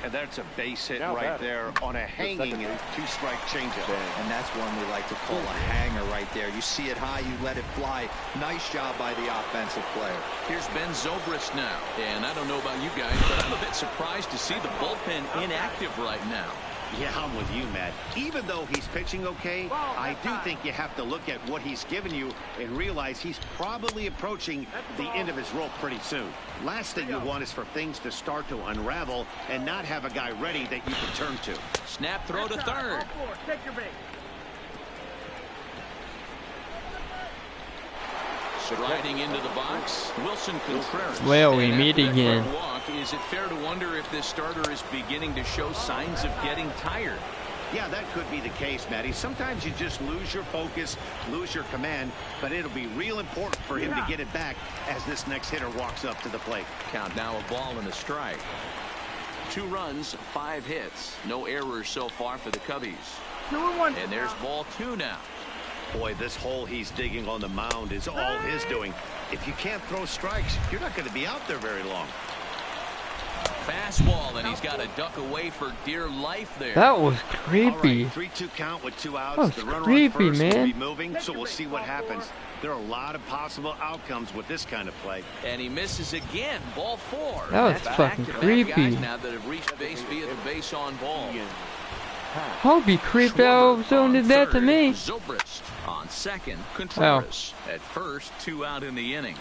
And that's a base hit right there on a hanging 2-strike changeup. And that's one we like to call a hanger right there. You see it high, you let it fly. Nice job by the offensive player. Here's Ben Zobrist now. And I don't know about you guys, but I'm a bit surprised to see the bullpen inactive right now. Yeah, I'm with you, Matt. Even though he's pitching okay, I do think you have to look at what he's given you and realize he's probably approaching the end of his rope pretty soon. Last thing you want is for things to start to unravel and not have a guy ready that you can turn to. Snap throw to third. Take your base. Striding into the box, Wilson Contreras. Well, we And meet after that again. first walk, is it fair to wonder if this starter is beginning to show signs of getting tired? Yeah, that could be the case, Matty. Sometimes you just lose your focus, lose your command, but it'll be real important for him to get it back as this next hitter walks up to the plate. Count now, a ball and a strike. 2 runs, 5 hits. No errors so far for the Cubbies. 2-1. And there's ball 2 now. Boy, this hole he's digging on the mound is all his doing. If you can't throw strikes, you're not going to be out there very long. Fastball, and he's got to duck away for dear life there. That was creepy. All right, 3-2 count with 2 outs. That was The runner creepy, on first man. will be moving, so we'll see what happens. There are a lot of possible outcomes with this kind of play. And he misses again. Ball 4. That was That's fucking back-to-back creepy. guys now that have reached base via the base on ball. I'll be creeped out if someone did that to me. Zobrist on second. Contreras at first. 2 out in the inning.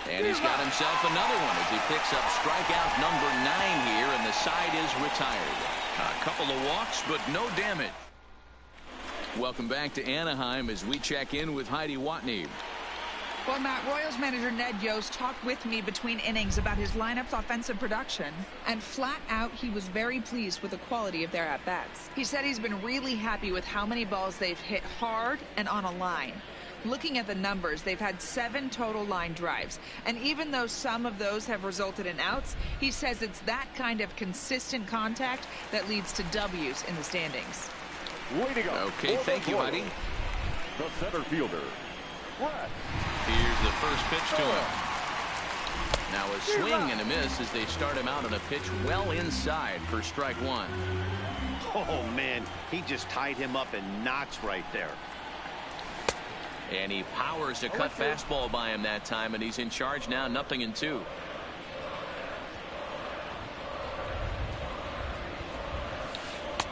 And he's got himself another one as he picks up strikeout number 9 here, and the side is retired. A couple of walks, but no damage. Welcome back to Anaheim as we check in with Heidi Watney. Well, Matt, Royals manager Ned Yost talked with me between innings about his lineup's offensive production, and flat out he was very pleased with the quality of their at-bats. He said he's been really happy with how many balls they've hit hard and on a line. Looking at the numbers, they've had 7 total line drives, and even though some of those have resulted in outs, he says it's that kind of consistent contact that leads to W's in the standings. Way to go. Okay, thank you, Heidi. The center fielder, Brett. Here's the first pitch to him. Now a swing and a miss as they start him out on a pitch well inside for strike 1. Oh, man, he just tied him up in knots right there. And he powers a cut fastball by him that time, and he's in charge now, 0-2.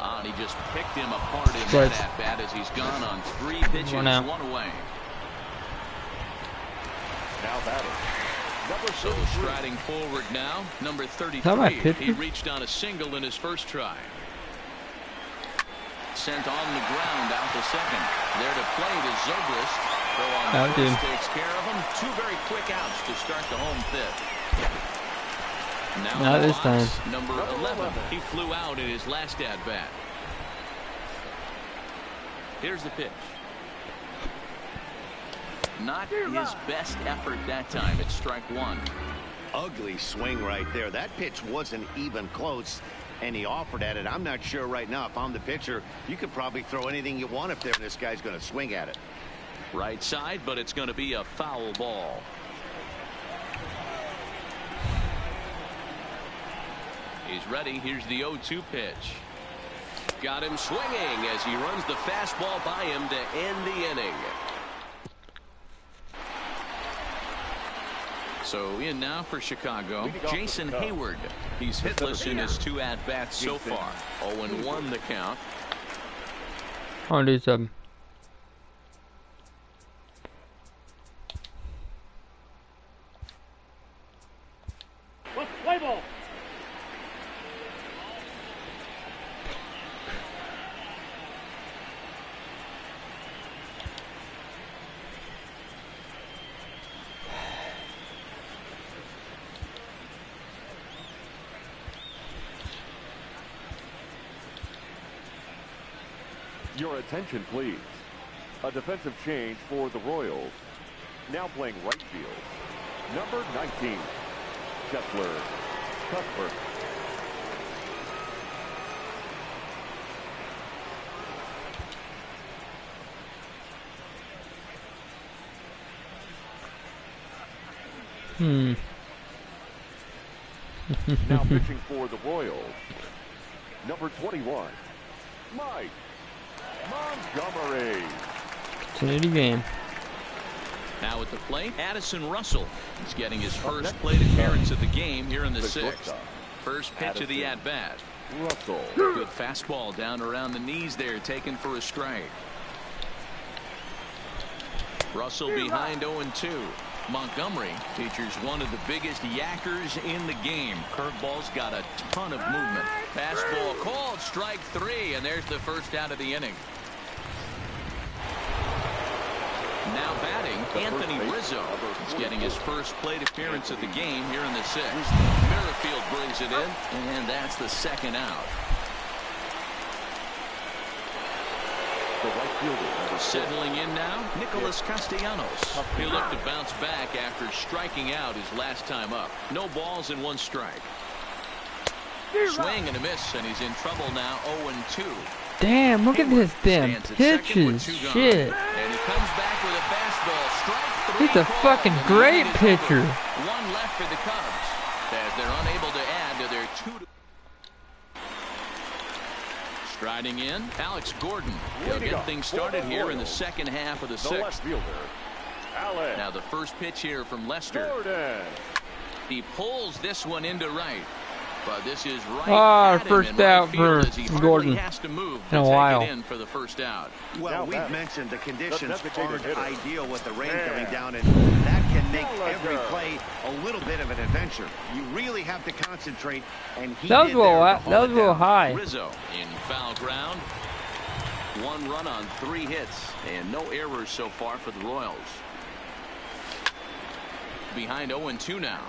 And he just picked him apart in that at-bat as he's gone on 3 pitches, 1 away. Now batting. So striding forward now, number 33. He reached on a single in his first try. Sent on the ground out to second. There to plate is Zobrist. Throw on first takes care of him. 2 very quick outs to start the home 5th. Now not this time. Number 11. He flew out in his last at bat. Here's the pitch. Not his best effort that time. It's strike 1. Ugly swing right there. That pitch wasn't even close, and he offered at it. I'm not sure right now if I'm the pitcher. You could probably throw anything you want up there, and this guy's going to swing at it. Right side, but it's going to be a foul ball. He's ready. Here's the 0-2 pitch. Got him swinging as he runs the fastball by him to end the inning. So in now for Chicago, Jason Hayward. He's hitless in his 2 at-bats so far. 0-1 the count. I'll do something. Let's play ball. Your attention, please. A defensive change for the Royals. Now playing right field. Number 19, Scheffler Cuthbert. Now pitching for the Royals. Number 21, Mike Montgomery. It's an 80 game. Now at the plate, Addison Russell. He's getting his first plate appearance of the game here in the 6th. First pitch of the at-bat. Russell. Good fastball down around the knees there, taken for a strike. Russell behind 0-2. Montgomery features one of the biggest yackers in the game. Curveball's got a ton of movement. Fastball called, strike 3, and there's the first out of the inning. Now batting, Anthony Rizzo. He's getting his first plate appearance of the game here in the 6th. Merrifield brings it in, and that's the 2nd out. The right fielder. Settling in now, Nicholas Castellanos. He'll look to bounce back after striking out his last time up. No balls and 1 strike. Swing and a miss, and he's in trouble now, 0-2. Damn, look at this damn pitches. Shit. And he comes back with a fastball. Strike 3. He's a fucking great pitcher. 1 left for the Cubs as they're unable to add to their 2. Striding in, Alex Gordon. He'll get things started here in the 2nd half of the 6th. Now the first pitch here from Lester. He pulls this one into right. But this is right first out for Gordon has to move in a while. Take it in for the first out. Well, we've mentioned the conditions aren't ideal with the rain coming down, and that can make every play a little bit of an adventure. You really have to concentrate, and that was a little high. Rizzo in foul ground. 1 run on 3 hits, and no errors so far for the Royals. Behind 0-2 now.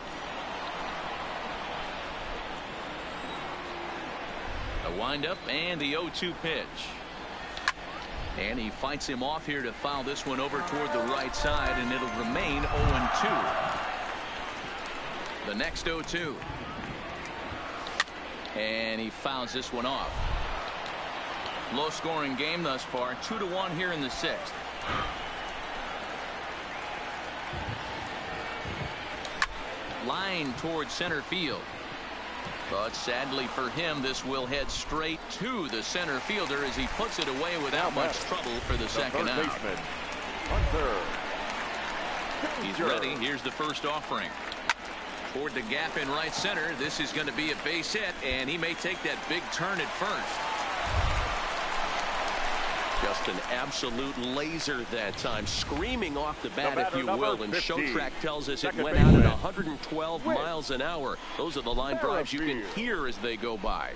A windup and the 0-2 pitch. And he fights him off here to foul this one over toward the right side, and it'll remain 0-2. The next 0-2. And he fouls this one off. Low scoring game thus far. 2-1 here in the 6th. Line towards center field. But sadly for him, this will head straight to the center fielder as he puts it away without much trouble for the 2nd out. He's ready. Here's the first offering. Toward the gap in right center. This is going to be a base hit, and he may take that big turn at first. Just an absolute laser that time, screaming off the bat, if you will. And Showtrack tells us it went out at 112 miles an hour. Those are the line drives you can hear as they go by.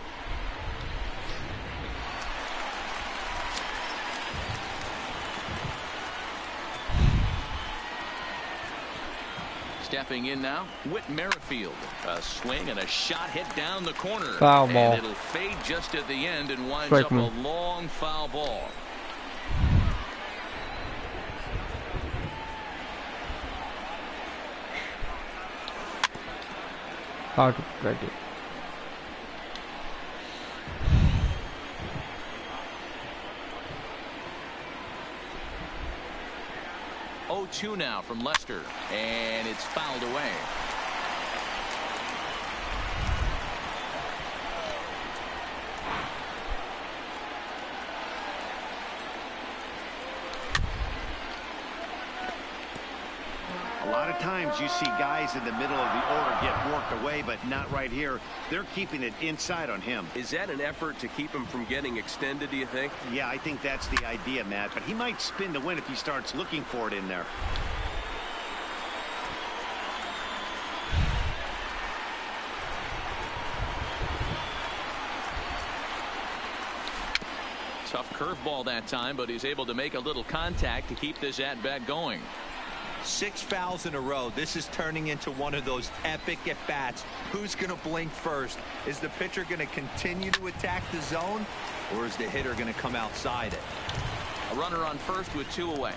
Stepping in now, Whit Merrifield. A swing and a shot hit down the corner. Foul ball. And it'll fade just at the end and winds up a long foul ball. Hard to break it. Oh, 2 now from Lester, and it's fouled away. A lot of times you see guys in the middle of the order get worked away, but not right here. They're keeping it inside on him. Is that an effort to keep him from getting extended, do you think? Yeah, I think that's the idea, Matt, but he might spin to win if he starts looking for it in there. Tough curveball that time, but he's able to make a little contact to keep this at-bat going. 6 fouls in a row. This is turning into one of those epic at-bats. Who's going to blink first? Is the pitcher going to continue to attack the zone, or is the hitter going to come outside it? A runner on first with 2 away.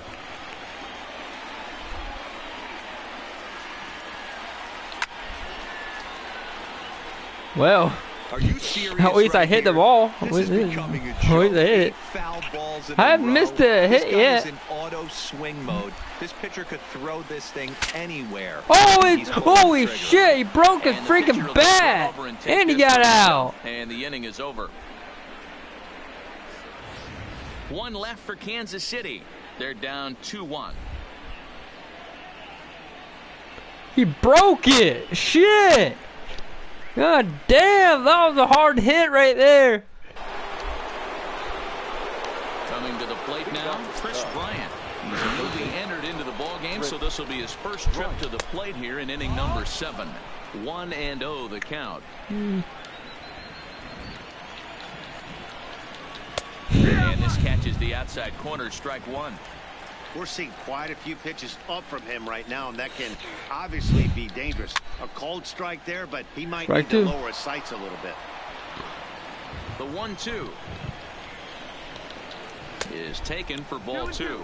Well, are you serious? at least I hit the ball. This is becoming a At least I hit it. Foul balls in I haven't missed a hit yet. This guy is in auto swing mode. This pitcher could throw this thing anywhere. Oh, it's holy shit! He broke his freaking bat, and he got out. And the inning is over. 1 left for Kansas City. They're down 2-1. He broke it. Shit. God damn, that was a hard hit right there. Coming to the plate now, Chris Bryant. He's newly entered into the ball game, so this will be his first trip to the plate here in inning number 7. 1-0 the count. And this catches the outside corner, strike 1. We're seeing quite a few pitches up from him right now, and that can obviously be dangerous. A cold strike there, but he might need to lower his sights a little bit. The 1-2 is taken for ball 2.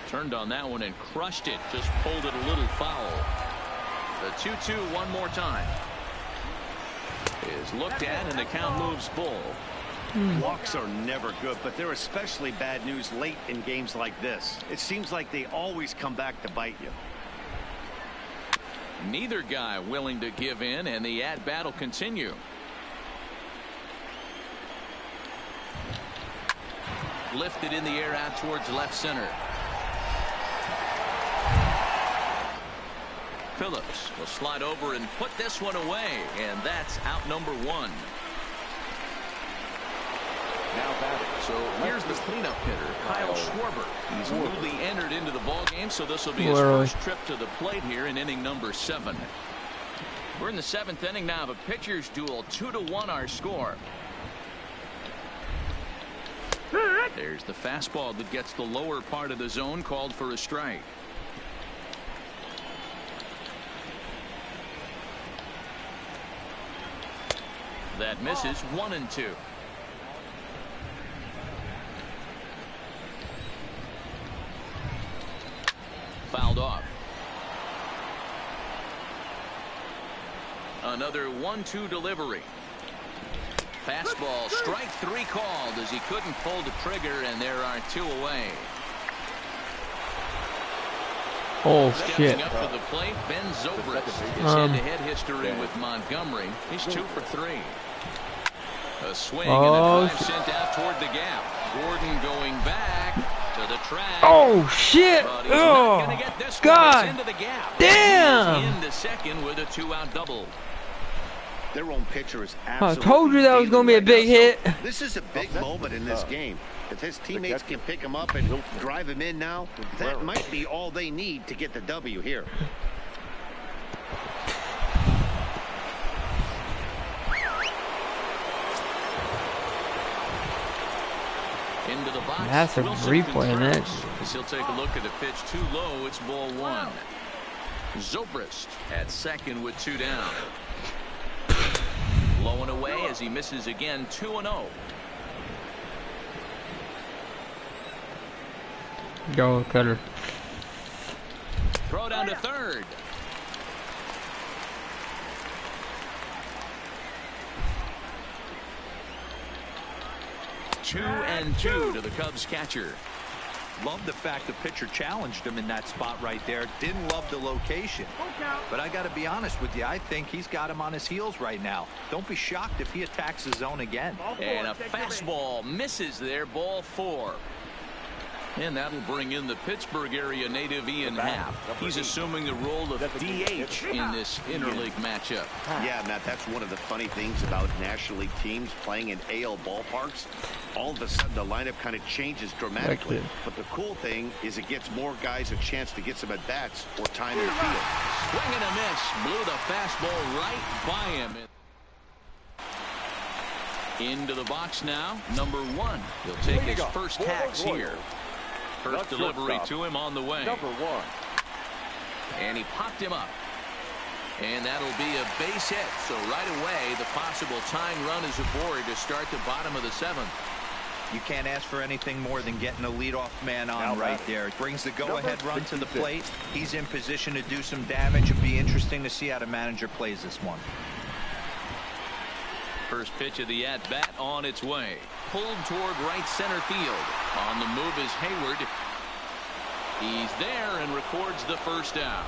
Turned on that one and crushed it. Just pulled it a little foul. The 2-2 one more time is looked at, and the count moves full. Walks are never good, but they're especially bad news late in games like this. It seems like they always come back to bite you. Neither guy willing to give in, and the at-bat will continue. Lifted in the air out towards left center. Phillips will slide over and put this one away, and that's out number 1. Now batting. So here's the cleanup hitter, Kyle Schwarber. He's newly entered into the ball game, so this will be his first trip to the plate here in inning number 7. We're in the 7th inning now of a pitcher's duel. 2-1 our score. There's the fastball that gets the lower part of the zone, called for a strike. That misses. 1-2. Fouled off. Another 1-2 delivery. Fastball, strike 3 called as he couldn't pull the trigger, and there are 2 away. Oh, shit. Stepping up to the plate, Ben Zobrist. His head-to-head history with Montgomery. He's 2 for 3. A swing and a drive sent out toward the gap. Gordon going back to the track. Oh, shit. Oh, God. Into the gap. Damn. He's into second with a 2-out double. Their own pitcher is I absolutely told you that was going to be a big hit. This is a big moment in this game. If his teammates can pick him up and drive him in now, that might be all they need to get the W here. Into the box. That's a replay, man. He'll take a look at the pitch too low. It's ball 1. Zobrist at second with 2 down. Low and away as he misses again. 2-0. Go, Cutter. Throw down to third. Two and two to the Cubs catcher. Love the fact the pitcher challenged him in that spot right there. Didn't love the location. But I got to be honest with you. I think he's got him on his heels right now. Don't be shocked if he attacks the zone again. And a fastball misses there. Ball 4. And that'll bring in the Pittsburgh area native Ian Happ. He's assuming the role of DH in this interleague matchup. Yeah, Matt, that's one of the funny things about National League teams playing in AL ballparks. All of a sudden, the lineup kind of changes dramatically. But the cool thing is it gives more guys a chance to get some at-bats or time in the field. Swing and a miss. Blew the fastball right by him. Into the box now, number 1. He'll take his first hacks here. First delivery to him on the way. Number 1. And he popped him up. And that'll be a base hit. So right away, the possible tying run is aboard to start the bottom of the 7th. You can't ask for anything more than getting a leadoff man on right there. It brings the go-ahead run to the plate. He's in position to do some damage. It'll be interesting to see how the manager plays this one. First pitch of the at-bat on its way. Pulled toward right center field. On the move is Hayward. He's there and records the first out.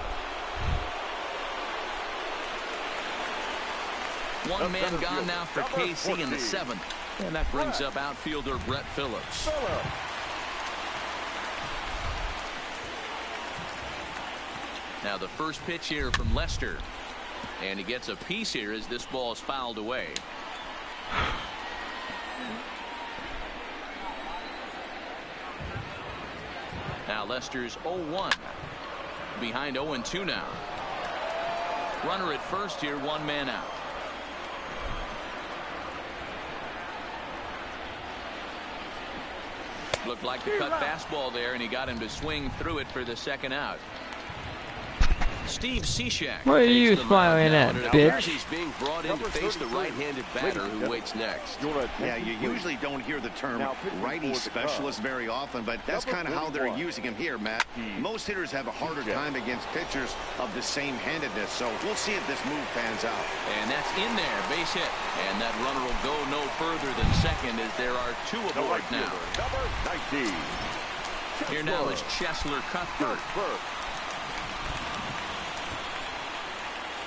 One man gone now for KC in the 7th. And that brings up outfielder Brett Phillips. Now the first pitch here from Lester. And he gets a piece here as this ball is fouled away. Now Lester's 0-1. behind 0-2 now. Runner at first here, 1 man out. Looked like the cut fastball there, and he got him to swing through it for the second out. Steve Cishek. What are you smiling at, bitch? He's being brought in to face the right-handed batter who waits next. Yeah, you usually don't hear the term righty specialist very often, but that's kind of how they're using him here, Matt. Most hitters have a harder time against pitchers of the same handedness, so we'll see if this move pans out. And that's in there, base hit. And that runner will go no further than second as there are 2 aboard now. Number 19. Here now is Cheslor Cuthbert.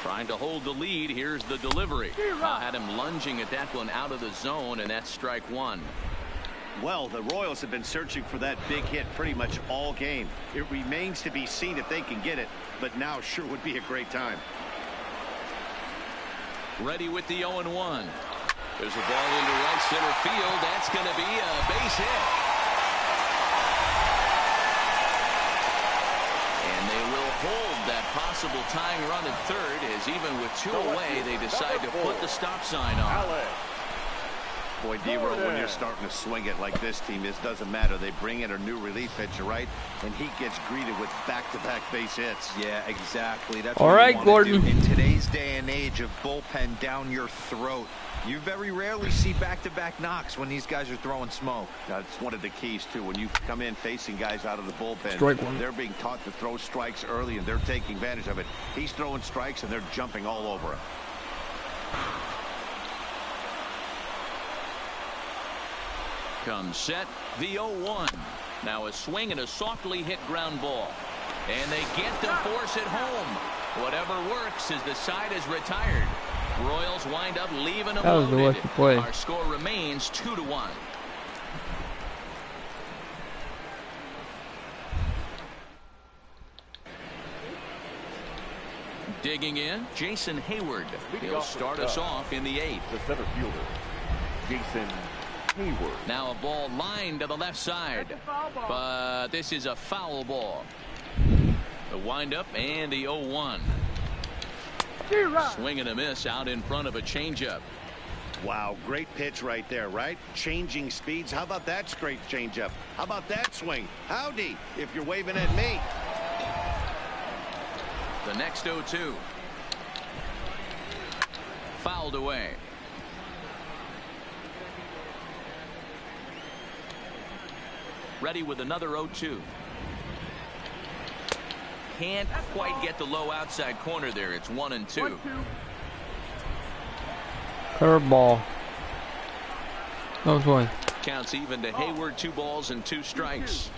Trying to hold the lead. Here's the delivery. Had him lunging at that one out of the zone, and that's strike 1. Well, the Royals have been searching for that big hit pretty much all game. It remains to be seen if they can get it, but now sure would be a great time. Ready with the 0-1. There's a ball into right center field. That's going to be a base hit. Hold that possible tying run at third, as even with 2 away, they decide to put the stop sign on. Boy, D-Roll, when you're starting to swing it like this team is, doesn't matter. They bring in a new relief pitcher, right? And he gets greeted with back-to-back base hits. Yeah, exactly. That's all what right, Gordon. In today's day and age of bullpen down your throat, you very rarely see back-to-back knocks when these guys are throwing smoke. That's one of the keys, too. When you come in facing guys out of the bullpen, they're being taught to throw strikes early, and they're taking advantage of it. He's throwing strikes, and they're jumping all over him. Comes set, the 0-1. Now a swing and a softly hit ground ball. And they get the force at home. Whatever works as the side is retired. Royals wind up leaving them loaded. Our score remains 2-1. Digging in, Jason Hayward. He'll start us off in the 8th. The center fielder, Jason Hayward. Now a ball lined to the left side, but this is a foul ball. The windup and the 0-1. Swing and a miss out in front of a changeup. Wow, great pitch right there, right? Changing speeds. How about that straight changeup? How about that swing? Howdy, if you're waving at me. The next 0-2. Fouled away. Ready with another 0-2. Can't quite get the low outside corner there. It's 1-2. Curveball. No swing. Counts even to Hayward. 2 balls and 2 strikes.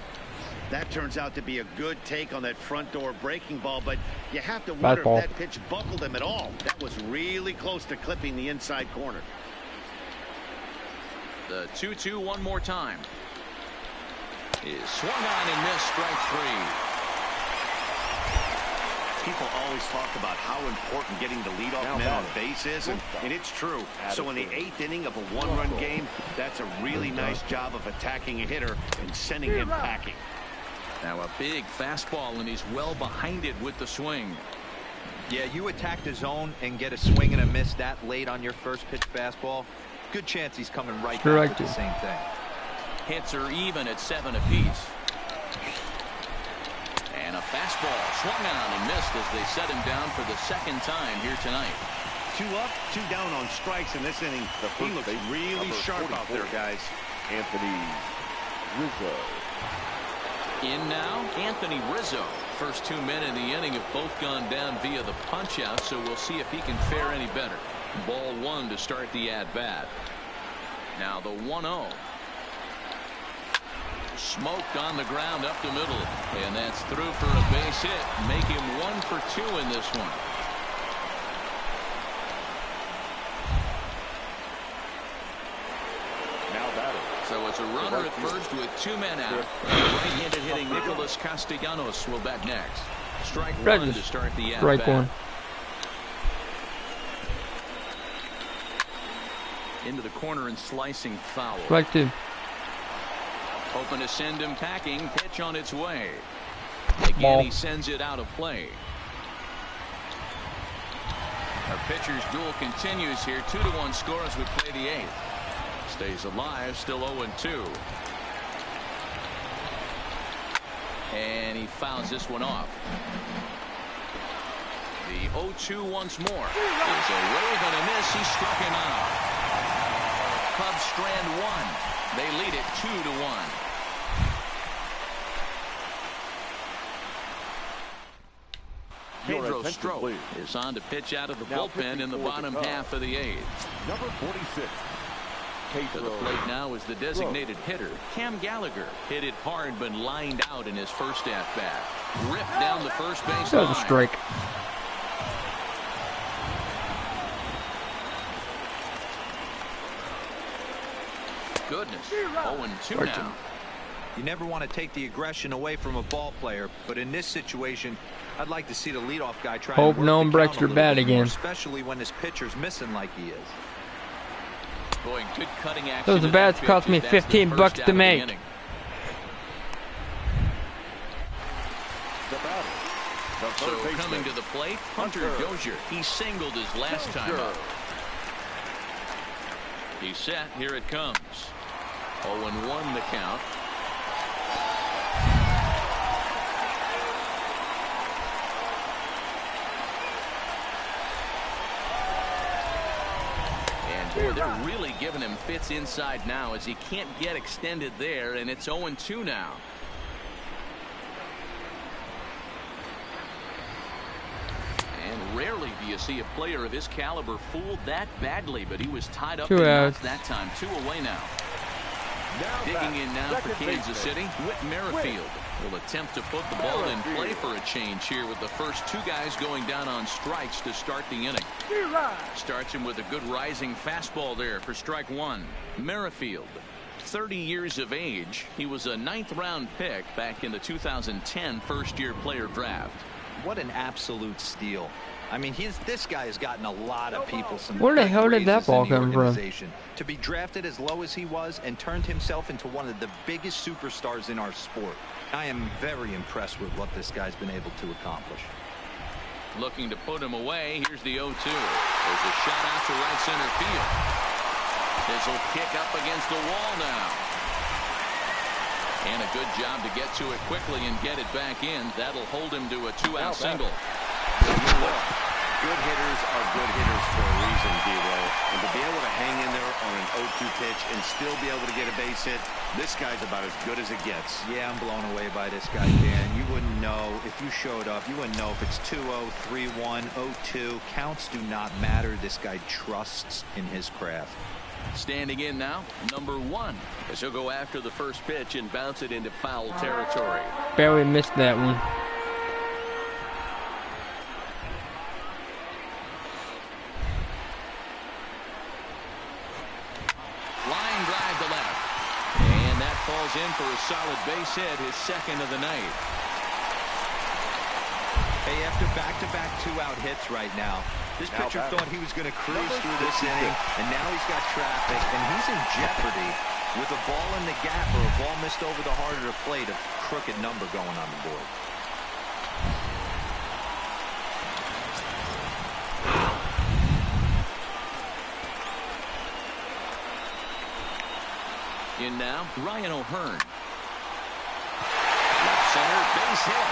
That turns out to be a good take on that front door breaking ball, but you have to wonder if that pitch buckled him at all. That was really close to clipping the inside corner. The 2-2 one more time. Is swung on and missed, strike 3. People always talk about how important getting the leadoff man on base is, and it's true. So in the 8th inning of a 1-run game, that's a really nice job of attacking a hitter and sending him packing. Now a big fastball, and he's well behind it with the swing. Yeah, you attack the zone and get a swing and a miss that late on your first pitch fastball. Good chance he's coming right back with the same thing. Hits are even at 7 apiece. And a fastball swung on and missed as they set him down for the 2nd time here tonight. 2 up, 2 down on strikes in this inning. He looks really sharp out there, guys. Anthony Rizzo. In now, Anthony Rizzo. First 2 men in the inning have both gone down via the punch out, so we'll see if he can fare any better. Ball 1 to start the at-bat. Now the 1-0. Smoked on the ground up the middle, and that's through for a base hit. Make him 1 for 2 in this one. Now batting. So it's a runner at first with 2 men out. Right-handed hitting Nicholas Castellanos will bat next. Strike 1 to start the at-bat. Strike 1. Into the corner and slicing foul. Strike 2. Hoping to send him packing. Pitch on its way. Again, he sends it out of play. Our pitcher's duel continues here. 2-1 score as we play the 8th. Stays alive, still 0-2. And he fouls this one off. The 0-2 once more. There's a wave and a miss. He struck him out. Cubs strand one. They lead it 2-1. Pedro Strop is on to pitch out of the bullpen in the bottom half of the 8th. Number 46. To the plate now is the designated hitter, Cam Gallagher. Hit it hard but lined out in his first at-bat. Ripped down the first base line. That was a strike. Goodness. 0-2 now. You never want to take the aggression away from a ball player, but in this situation, I'd like to see the leadoff guy try. Hope to work no one the breaks count your a little bat bit more, again. especially when this pitcher's missing like he is. Boy, good cutting action. Those bats cost me 15 bucks to make. So coming to the plate, Hunter Dozier. He singled his last time up. He's set. Here it comes. 0-1 the count. And boy, they're really giving him fits inside now as he can't get extended there, and it's 0-2 now. And rarely do you see a player of his caliber fooled that badly, but he was tied up 2 outs that time. 2 away now. Digging in now for Kansas City, Whit Merrifield will attempt to put the ball in play for a change here with the first 2 guys going down on strikes to start the inning. Starts him with a good rising fastball there for strike 1. Merrifield, 30 years of age. He was a 9th round pick back in the 2010 first-year player draft. What an absolute steal. I mean, this guy has gotten a lot of people some. Where the hell did that ball come from? To be drafted as low as he was and turned himself into one of the biggest superstars in our sport. I am very impressed with what this guy's been able to accomplish. Looking to put him away. Here's the 0-2. There's a shot out to right center field. This will kick up against the wall now. And a good job to get to it quickly and get it back in. That'll hold him to a 2-out single. Good hitters are good hitters for a reason, D-Roll. And to be able to hang in there on an 0-2 pitch and still be able to get a base hit, this guy's about as good as it gets. Yeah, I'm blown away by this guy, Dan. You wouldn't know if you showed up. You wouldn't know if it's 2-0, 3-1, 0-2. Counts do not matter. This guy trusts in his craft. Standing in now, number 1, as he'll go after the first pitch and bounce it into foul territory. Barely missed that one. Line drive to left. And that falls in for a solid base hit, his second of the night. Hey, after back-to-back 2-out hits right now, this pitcher thought he was going to cruise through this inning, and now he's got traffic, and he's in jeopardy with a ball in the gap or a ball missed over the heart of the plate, a crooked number going on the board. In now, Ryan O'Hearn. Left center, base hit.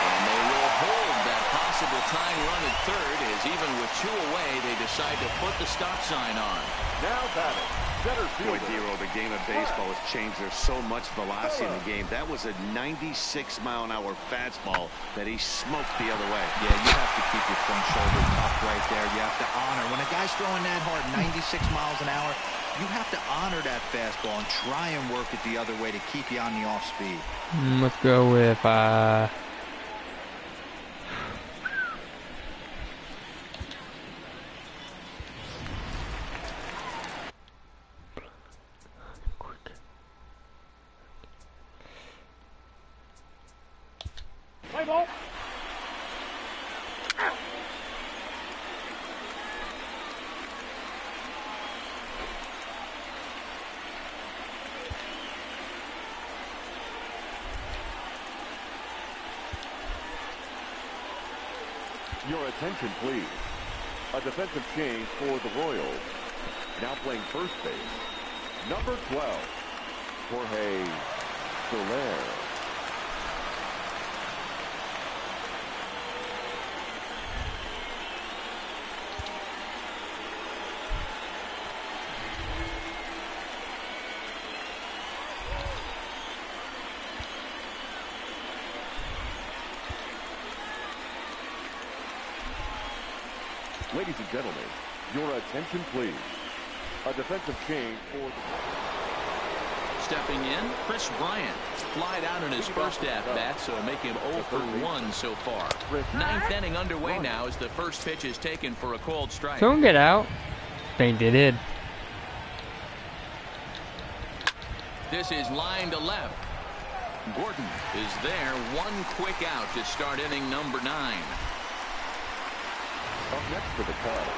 And they will hold that possible tying run at third as even with 2 away, they decide to put the stop sign on. Now batting, center Boy, fielder. D-Roll, the game of baseball has changed. There's so much velocity in the game. That was a 96-mile-an-hour fastball that he smoked the other way. Yeah, you have to keep your front shoulder tucked right there. You have to honor. When a guy's throwing that hard, 96 miles an hour, you have to honor that fastball and try and work it the other way to keep you on the off speed. Let's go with Play ball. Your attention, please. A defensive change for the Royals. Now playing first base, number 12, Jorge Soler. Ladies and gentlemen, your attention, please. A defensive change for the... Stepping in, Chris Bryant. Flied out in his first at-bat, so make him 0 for 1 so far. Ninth inning underway now as the first pitch is taken for a called strike. Someone get out. They did. This is line to left. Gordon is there. One quick out to start inning number 9. Up next for the Cubs.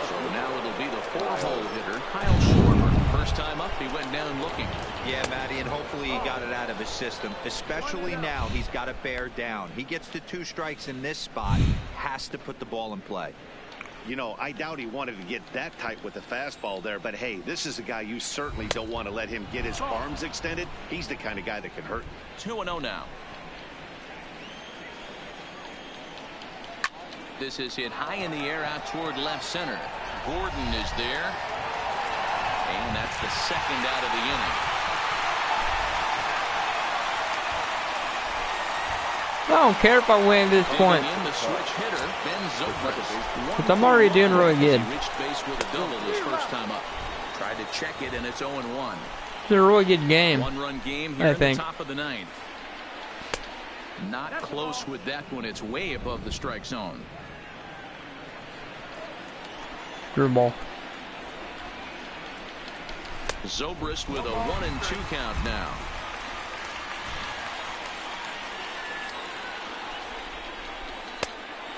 So now it'll be the 4-hole hitter, Kyle Schwarber. First time up, he went down looking. Yeah, Matty, and hopefully he got it out of his system. Especially now, he's got to bear down. He gets to 2 strikes in this spot. Has to put the ball in play. You know, I doubt he wanted to get that tight with the fastball there, but hey, this is a guy you certainly don't want to let him get his arms extended. He's the kind of guy that can hurt. 2-0 now. This is hit high in the air out toward left center. Gordon is there. And that's the second out of the inning. I don't care if I win at this point. In the switch hitter, Ben Zobrist. Because I'm already doing really good. He reached base with a double his first time up. Tried to check it, and it's 0-1. It's a really good game. One-run game here at the top of the 9th. Not close with that one. It's way above the strike zone. Drew ball. Zobrist with a 1-2 count now.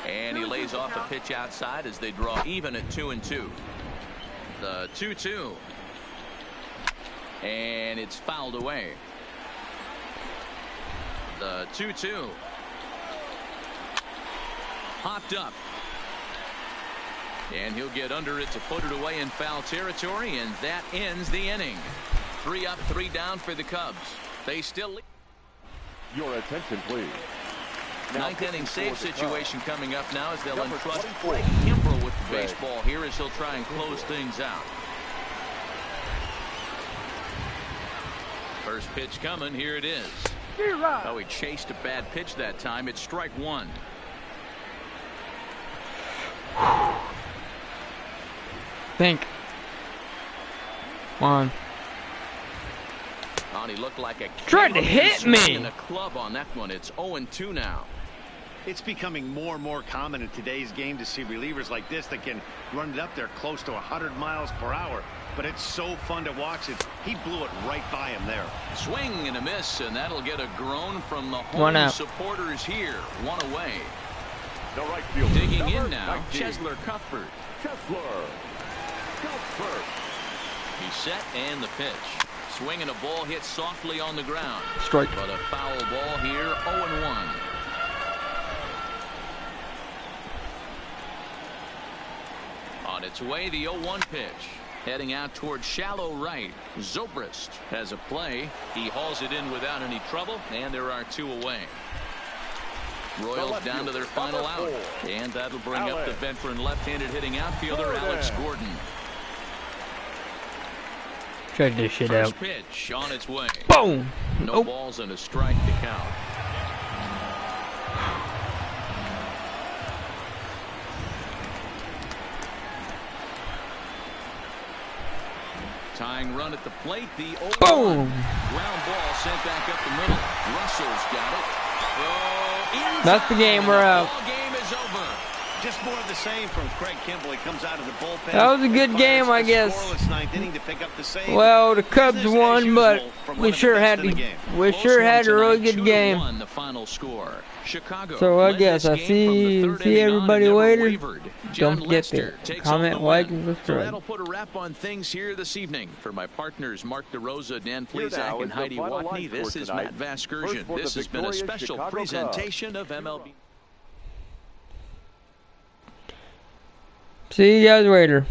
And he lays off a pitch outside as they draw even at 2-2. The 2-2. And it's fouled away. The 2-2. Hopped up. And he'll get under it to put it away in foul territory, and that ends the inning. 3 up, 3 down for the Cubs. They still lead. Your attention, please. Ninth inning save situation coming up now as they'll entrust Craig Kimbrel with the baseball here as he'll try and close things out. First pitch coming. Here it is. Oh, he chased a bad pitch that time. It's strike 1. Think. One. Oh, he looked like a tried to hit me. In a club on that one. It's 0-2 now. It's becoming more and more common in today's game to see relievers like this that can run it up there close to 100 miles per hour. But it's so fun to watch it. He blew it right by him there. Swing and a miss, and that'll get a groan from the home supporters here. 1 away. The right fielder. Digging in now, Cheslor Cuthbert. He's set and the pitch. Swinging a ball hit softly on the ground. Strike. But a foul ball here, 0-1. On its way, the 0-1 pitch. Heading out toward shallow right. Zobrist has a play. He hauls it in without any trouble, and there are 2 away. Royals down to their final out. And that'll bring up the veteran left-handed hitting outfielder Alex Gordon. Check this shit out. First pitch on its way. Boom. No balls and a strike to count. Tying run at the plate. The 0-1. Boom. Ground ball sent back up the middle. Russell's got it. That's the game. We're out. Ball game is over. Just more of the same from Craig Kimbrel. He comes out of the bullpen. That was a good game, I guess. Well, the Cubs won, but we sure had a really good game. The final score. Chicago. So I guess I see everybody later. Don't forget to comment, like, and subscribe. So that'll put a wrap on things here this evening. For my partners, Mark DeRosa, Dan Plesac, and Heidi Watney, this is Matt Vasgersian. This has been a special presentation of MLB. See you guys later.